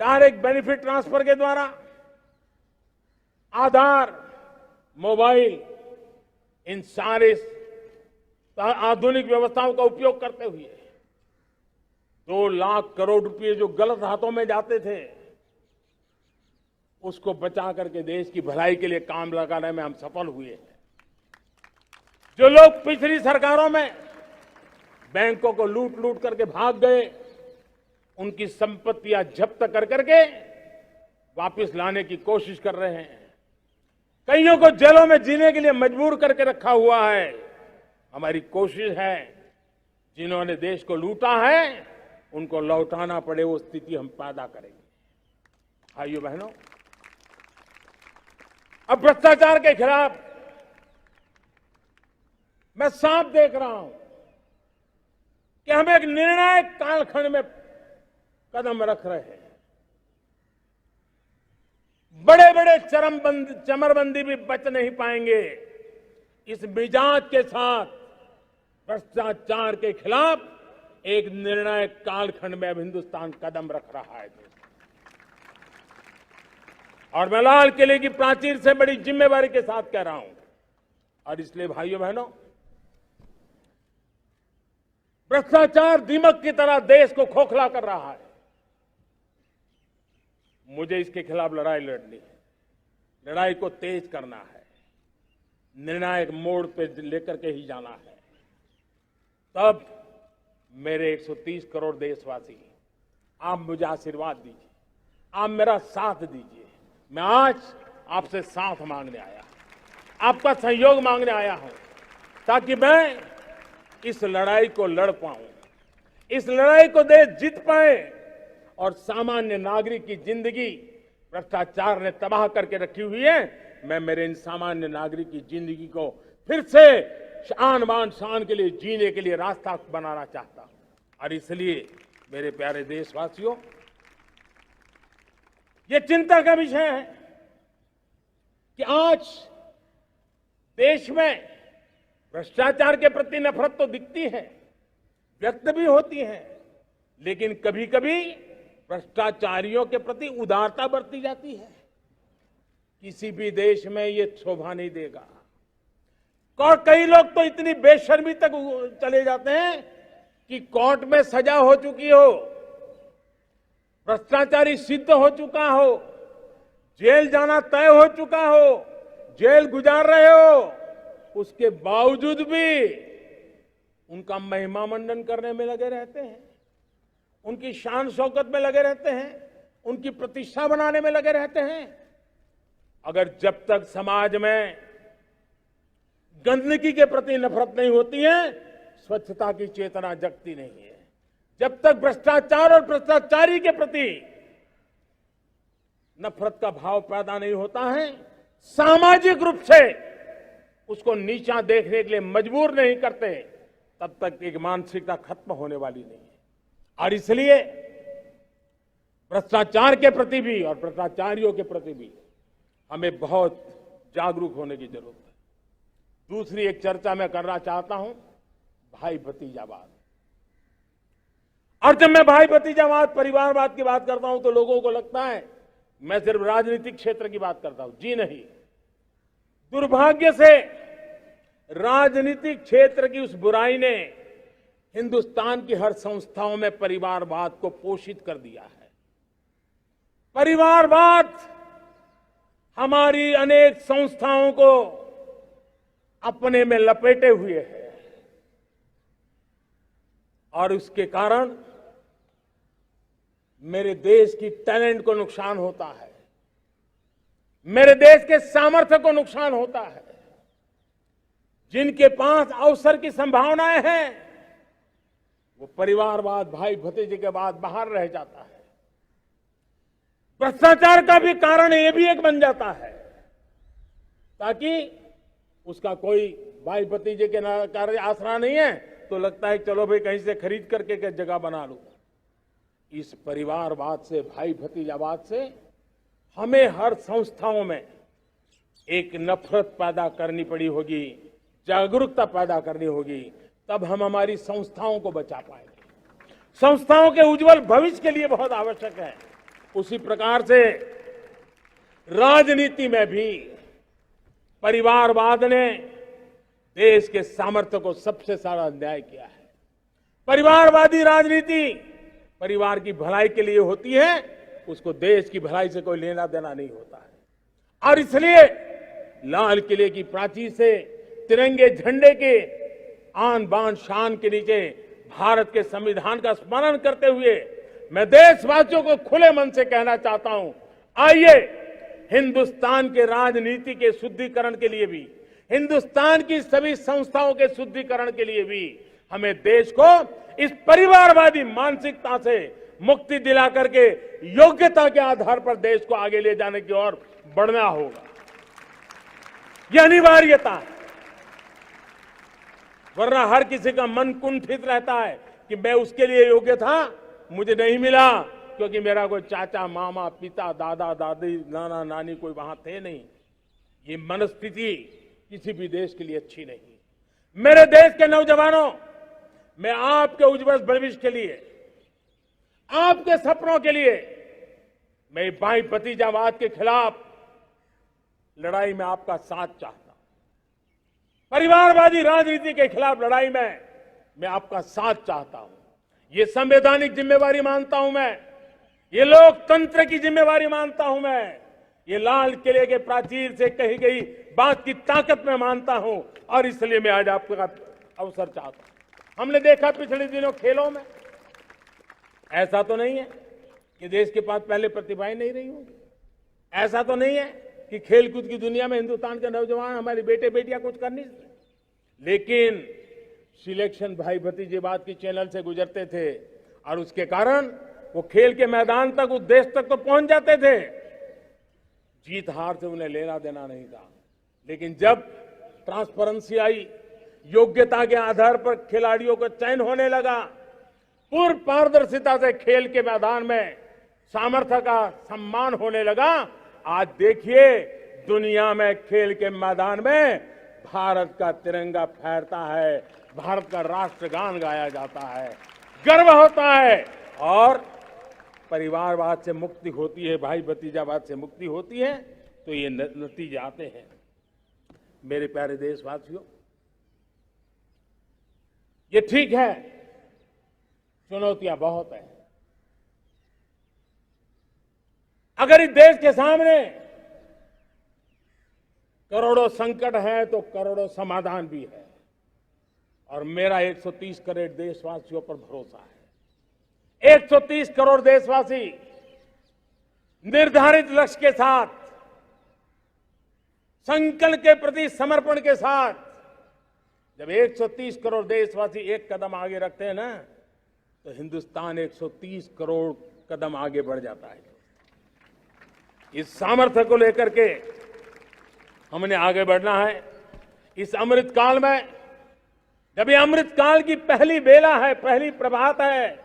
डायरेक्ट बेनिफिट ट्रांसफर के द्वारा, आधार, मोबाइल, इन सारे आधुनिक व्यवस्थाओं का उपयोग करते हुए 2 लाख करोड़ रुपए जो गलत हाथों में जाते थे, उसको बचा करके देश की भलाई के लिए काम लगाने में हम सफल हुए हैं। जो लोग पिछली सरकारों में बैंकों को लूट लूट करके भाग गए, उनकी संपत्तियां जब्त कर करके वापस लाने की कोशिश कर रहे हैं। कईयों को जेलों में जीने के लिए मजबूर करके रखा हुआ है। हमारी कोशिश है जिन्होंने देश को लूटा है उनको लौटाना पड़े, वो स्थिति हम पैदा करेंगे। भाइयों बहनों, अब भ्रष्टाचार के खिलाफ मैं साफ देख रहा हूं कि हम एक निर्णायक कालखंड में कदम रख रहे हैं। बड़े बड़े चमरबंदी भी बच नहीं पाएंगे। इस मिजाज के साथ भ्रष्टाचार के खिलाफ एक निर्णायक कालखंड में अब हिंदुस्तान कदम रख रहा है। और मैं लाल किले की प्राचीर से बड़ी जिम्मेवारी के साथ कह रहा हूं। और इसलिए भाइयों बहनों, भ्रष्टाचार दीमक की तरह देश को खोखला कर रहा है। मुझे इसके खिलाफ लड़ाई लड़नी है, लड़ाई को तेज करना है, निर्णायक मोड़ पे लेकर के ही जाना है। तब मेरे 130 करोड़ देशवासी, आप मुझे आशीर्वाद दीजिए, आप मेरा साथ दीजिए। मैं आज आपसे साथ मांगने आया, आपका सहयोग मांगने आया हूं, ताकि मैं इस लड़ाई को लड़ पाऊं, इस लड़ाई को देश जीत पाए और सामान्य नागरिक की जिंदगी भ्रष्टाचार ने तबाह करके रखी हुई है। मैं मेरे इन सामान्य नागरिक की जिंदगी को फिर से शान बान शान के लिए जीने के लिए रास्ता बनाना चाहता हूं। और इसलिए मेरे प्यारे देशवासियों, ये चिंता का विषय है कि आज देश में भ्रष्टाचार के प्रति नफरत तो दिखती है, व्यक्त भी होती है, लेकिन कभी कभी भ्रष्टाचारियों के प्रति उदारता बरती जाती है। किसी भी देश में ये शोभा नहीं देगा। और कई लोग तो इतनी बेशर्मी तक चले जाते हैं कि कोर्ट में सजा हो चुकी हो, भ्रष्टाचारी सिद्ध हो चुका हो, जेल जाना तय हो चुका हो, जेल गुजार रहे हो, उसके बावजूद भी उनका महिमा मंडन करने में लगे रहते हैं, उनकी शान शौकत में लगे रहते हैं, उनकी प्रतिष्ठा बनाने में लगे रहते हैं। अगर जब तक समाज में गंदगी के प्रति नफरत नहीं होती है, स्वच्छता की चेतना जगती नहीं है, जब तक भ्रष्टाचार और भ्रष्टाचारी के प्रति नफरत का भाव पैदा नहीं होता है, सामाजिक रूप से उसको नीचा देखने के लिए मजबूर नहीं करते, तब तक एक मानसिकता खत्म होने वाली नहीं है। और इसलिए भ्रष्टाचार के प्रति भी और भ्रष्टाचारियों के प्रति भी हमें बहुत जागरूक होने की जरूरत है। दूसरी एक चर्चा मैं करना चाहता हूं, भाई भतीजावाद। और जब मैं भाई भतीजावाद, परिवारवाद की बात करता हूं तो लोगों को लगता है मैं सिर्फ राजनीतिक क्षेत्र की बात करता हूं। जी नहीं, दुर्भाग्य से राजनीतिक क्षेत्र की उस बुराई ने हिंदुस्तान की हर संस्थाओं में परिवारवाद को पोषित कर दिया है। परिवारवाद हमारी अनेक संस्थाओं को अपने में लपेटे हुए है और उसके कारण मेरे देश की टैलेंट को नुकसान होता है, मेरे देश के सामर्थ्य को नुकसान होता है। जिनके पास अवसर की संभावनाएं हैं वो परिवारवाद, भाई भतीजे के बाद बाहर रह जाता है। भ्रष्टाचार का भी कारण ये भी एक बन जाता है, ताकि उसका कोई भाई भतीजे के कार्य आसरा नहीं है तो लगता है चलो भाई कहीं से खरीद करके जगह बना लूं। इस परिवारवाद से, भाई भतीजावाद से हमें हर संस्थाओं में एक नफरत पैदा करनी पड़ी होगी, जागरूकता पैदा करनी होगी, तब हम हमारी संस्थाओं को बचा पाएंगे। संस्थाओं के उज्जवल भविष्य के लिए बहुत आवश्यक है। उसी प्रकार से राजनीति में भी परिवारवाद ने देश के सामर्थ्य को सबसे सारा अन्याय किया है। परिवारवादी राजनीति परिवार की भलाई के लिए होती है, उसको देश की भलाई से कोई लेना देना नहीं होता है। और इसलिए लाल किले की प्राचीर से तिरंगे झंडे के आन बान शान के नीचे भारत के संविधान का स्मरण करते हुए मैं देशवासियों को खुले मन से कहना चाहता हूं, आइए हिंदुस्तान के राजनीति के शुद्धिकरण के लिए भी, हिंदुस्तान की सभी संस्थाओं के शुद्धिकरण के लिए भी हमें देश को इस परिवारवादी मानसिकता से मुक्ति दिला करके योग्यता के आधार पर देश को आगे ले जाने की ओर बढ़ना होगा। यह अनिवार्यता है, वरना हर किसी का मन कुंठित रहता है कि मैं उसके लिए योग्य था, मुझे नहीं मिला क्योंकि मेरा कोई चाचा, मामा, पिता, दादा, दादी, नाना, नानी कोई वहां थे नहीं। ये मनस्थिति किसी भी देश के लिए अच्छी नहीं। मेरे देश के नौजवानों, मैं आपके उज्जवल भविष्य के लिए, आपके सपनों के लिए, मैं भाई भतीजावाद के खिलाफ लड़ाई में आपका साथ चाहता हूं। परिवारवादी राजनीति के खिलाफ लड़ाई में मैं आपका साथ चाहता हूं। ये संवैधानिक जिम्मेवारी मानता हूं मैं, ये लोकतंत्र की जिम्मेवारी मानता हूं मैं, ये लाल किले के प्राचीर से कही गई बात की ताकत में मानता हूं और इसलिए मैं आज आपका अवसर चाहता हूं। हमने देखा पिछले दिनों खेलों में, ऐसा तो नहीं है कि देश के पास पहले प्रतिभाएं नहीं रही होंगी, ऐसा तो नहीं है कि खेलकूद की दुनिया में हिंदुस्तान के नौजवान, हमारे बेटे बेटियां कुछ कर नहीं सकते, लेकिन सिलेक्शन भाई भतीजेवाद की चैनल से गुजरते थे और उसके कारण वो खेल के मैदान तक, उस देश तक तो पहुंच जाते थे। जीत हार से उन्हें लेना देना नहीं था, लेकिन जब ट्रांसपेरेंसी आई, योग्यता के आधार पर खिलाड़ियों का चयन होने लगा, पूर्ण पारदर्शिता से खेल के मैदान में सामर्थ्य का सम्मान होने लगा, आज देखिए दुनिया में खेल के मैदान में भारत का तिरंगा फहरता है, भारत का राष्ट्रगान गाया जाता है, गर्व होता है और परिवारवाद से मुक्ति होती है, भाई भतीजावाद से मुक्ति होती है, तो ये नतीजे आते हैं। मेरे प्यारे देशवासियों, ये ठीक है, चुनौतियां बहुत हैं। अगर इस देश के सामने करोड़ों संकट हैं तो करोड़ों समाधान भी है और मेरा 130 करोड़ देशवासियों पर भरोसा है। 130 करोड़ देशवासी निर्धारित लक्ष्य के साथ, संकल्प के प्रति समर्पण के साथ जब 130 करोड़ देशवासी एक कदम आगे रखते हैं ना, तो हिंदुस्तान 130 करोड़ कदम आगे बढ़ जाता है। इस सामर्थ्य को लेकर के हमने आगे बढ़ना है। इस अमृत काल में, जब ये अमृत काल की पहली बेला है, पहली प्रभात है,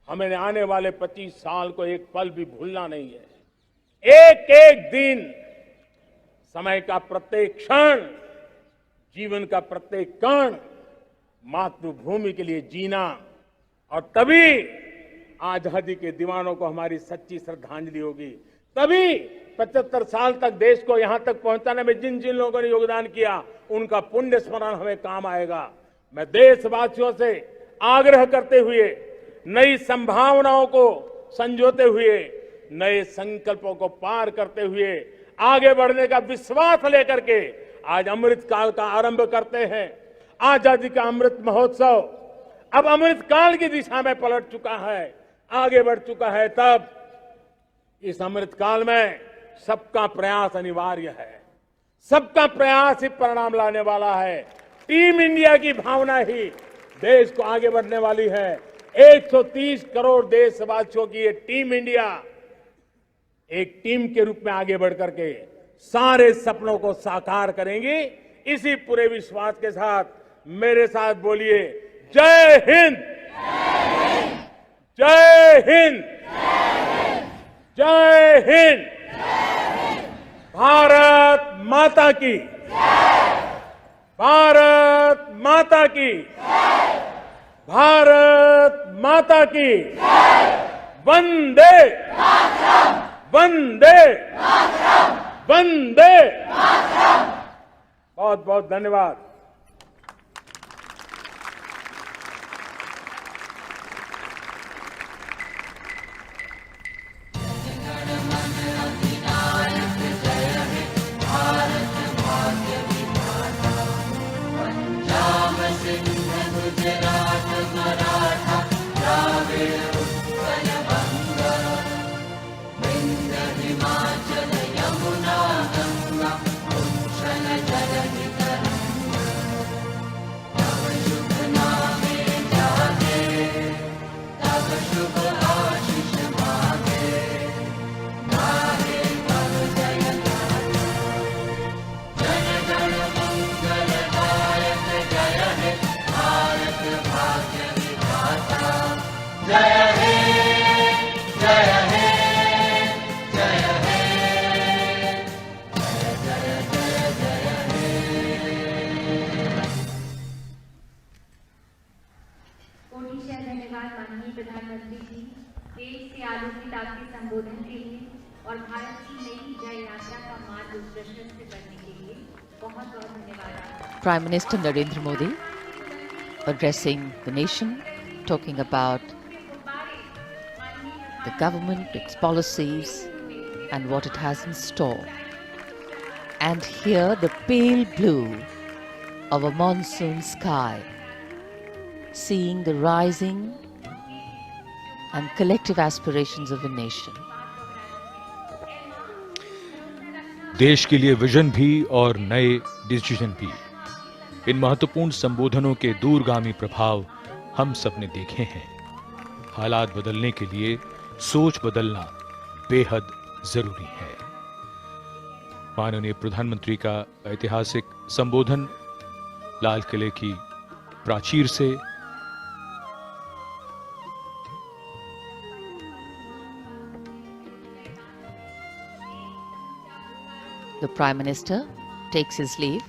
हमें आने वाले 25 साल को एक पल भी भूलना नहीं है। एक एक दिन, समय का प्रत्येक क्षण, जीवन का प्रत्येक कण मातृभूमि के लिए जीना, और तभी आजादी के दीवानों को हमारी सच्ची श्रद्धांजलि होगी। तभी 75 साल तक देश को यहां तक पहुंचाने में जिन जिन लोगों ने योगदान किया, उनका पुण्य स्मरण हमें काम आएगा। मैं देशवासियों से आग्रह करते हुए, नई संभावनाओं को संजोते हुए, नए संकल्पों को पार करते हुए, आगे बढ़ने का विश्वास लेकर के आज अमृत काल का आरंभ करते हैं। आजादी का अमृत महोत्सव अब अमृत काल की दिशा में पलट चुका है, आगे बढ़ चुका है। तब इस अमृत काल में सबका प्रयास अनिवार्य है। सबका प्रयास ही परिणाम लाने वाला है। टीम इंडिया की भावना ही देश को आगे बढ़ने वाली है। 130 करोड़ देशवासियों की ये टीम इंडिया एक टीम के रूप में आगे बढ़ करके सारे सपनों को साकार करेंगी। इसी पूरे विश्वास के साथ मेरे साथ बोलिए, जय हिंद, जय हिंद, जय हिंद। भारत माता की, भारत माता की, भारत माता की। वंदे वंदे वंदे। बहुत बहुत धन्यवाद। कोटिशः धन्यवाद माननीय प्रधानमंत्री जी, देश से आलोकित आपके संबोधन के लिए और भारत की नई जय यात्रा का मार्ग प्रशस्त करने के लिए बहुत बहुत धन्यवाद आपका। Prime Minister Narendra Modi addressing the nation, talking about the government, its policies and what it has in store. And here the pale blue of a monsoon sky, seeing the rising and collective aspirations of a nation. देश के लिए vision भी और नए decision भी। इन महत्वपूर्ण संबोधनों के दूरगामी प्रभाव हम सबने देखे हैं। हालात बदलने के लिए सोच बदलना बेहद जरूरी है। माननीय प्रधानमंत्री का ऐतिहासिक संबोधन लाल किले की प्राचीर से The Prime Minister takes his leave.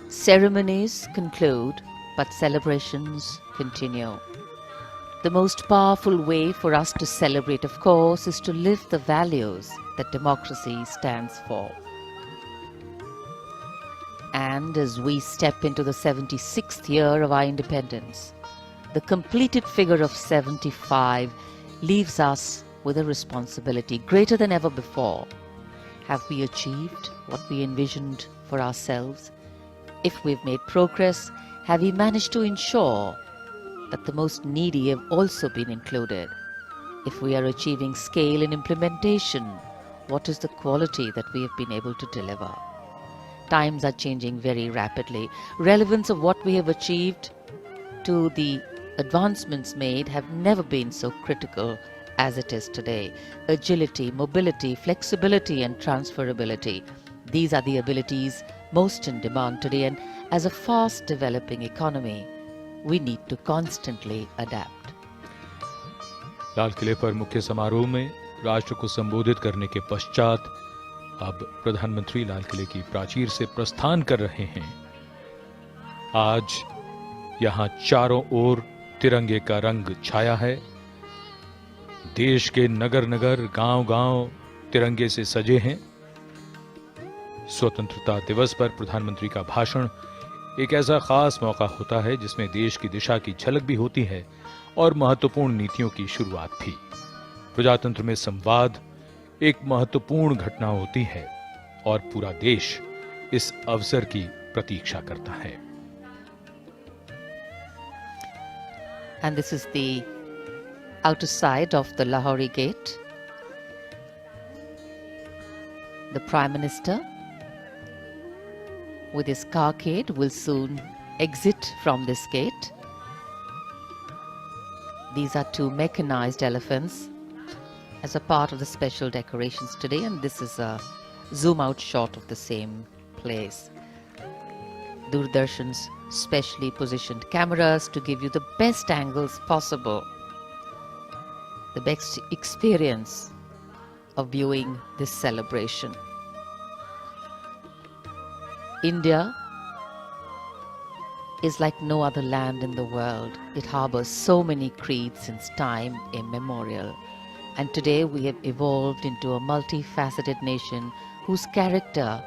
Ceremonies conclude, but celebrations continue. The most powerful way for us to celebrate, of course, is to live the values that democracy stands for. And as we step into the 76th year of our independence, the completed figure of 75 leaves us with a responsibility greater than ever before. Have we achieved what we envisioned for ourselves? If we've made progress, have we managed to ensure that the most needy have also been included? If we are achieving scale in implementation, what is the quality that we have been able to deliver? times are changing very rapidly. Relevance of what we have achieved to the advancements made have never been so critical as it is today. Agility, mobility, flexibility and transferability. These are the abilities most in demand today, and as a fast developing economy, we need to constantly adapt. लाल किले पर मुख्य समारोह में राष्ट्र को संबोधित करने के पश्चात अब प्रधानमंत्री लाल किले की प्राचीर से प्रस्थान कर रहे हैं। आज यहां चारों ओर तिरंगे का रंग छाया है। देश के नगर नगर, गांव गांव तिरंगे से सजे हैं। स्वतंत्रता दिवस पर प्रधानमंत्री का भाषण एक ऐसा खास मौका होता है जिसमें देश की दिशा की झलक भी होती है और महत्वपूर्ण नीतियों की शुरुआत भी। प्रजातंत्र में संवाद एक महत्वपूर्ण घटना होती है और पूरा देश इस अवसर की प्रतीक्षा करता है। And this is the outer side of the Lahori Gate. The Prime Minister with his carcade will soon exit from this gate. These are two mechanized elephants as a part of the special decorations today, and this is a zoom out shot of the same place. Doordarshan's specially positioned cameras to give you the best angles possible, the best experience of viewing this celebration. India is like no other land in the world. It harbors so many creeds since time immemorial. And today we have evolved into a multifaceted nation whose character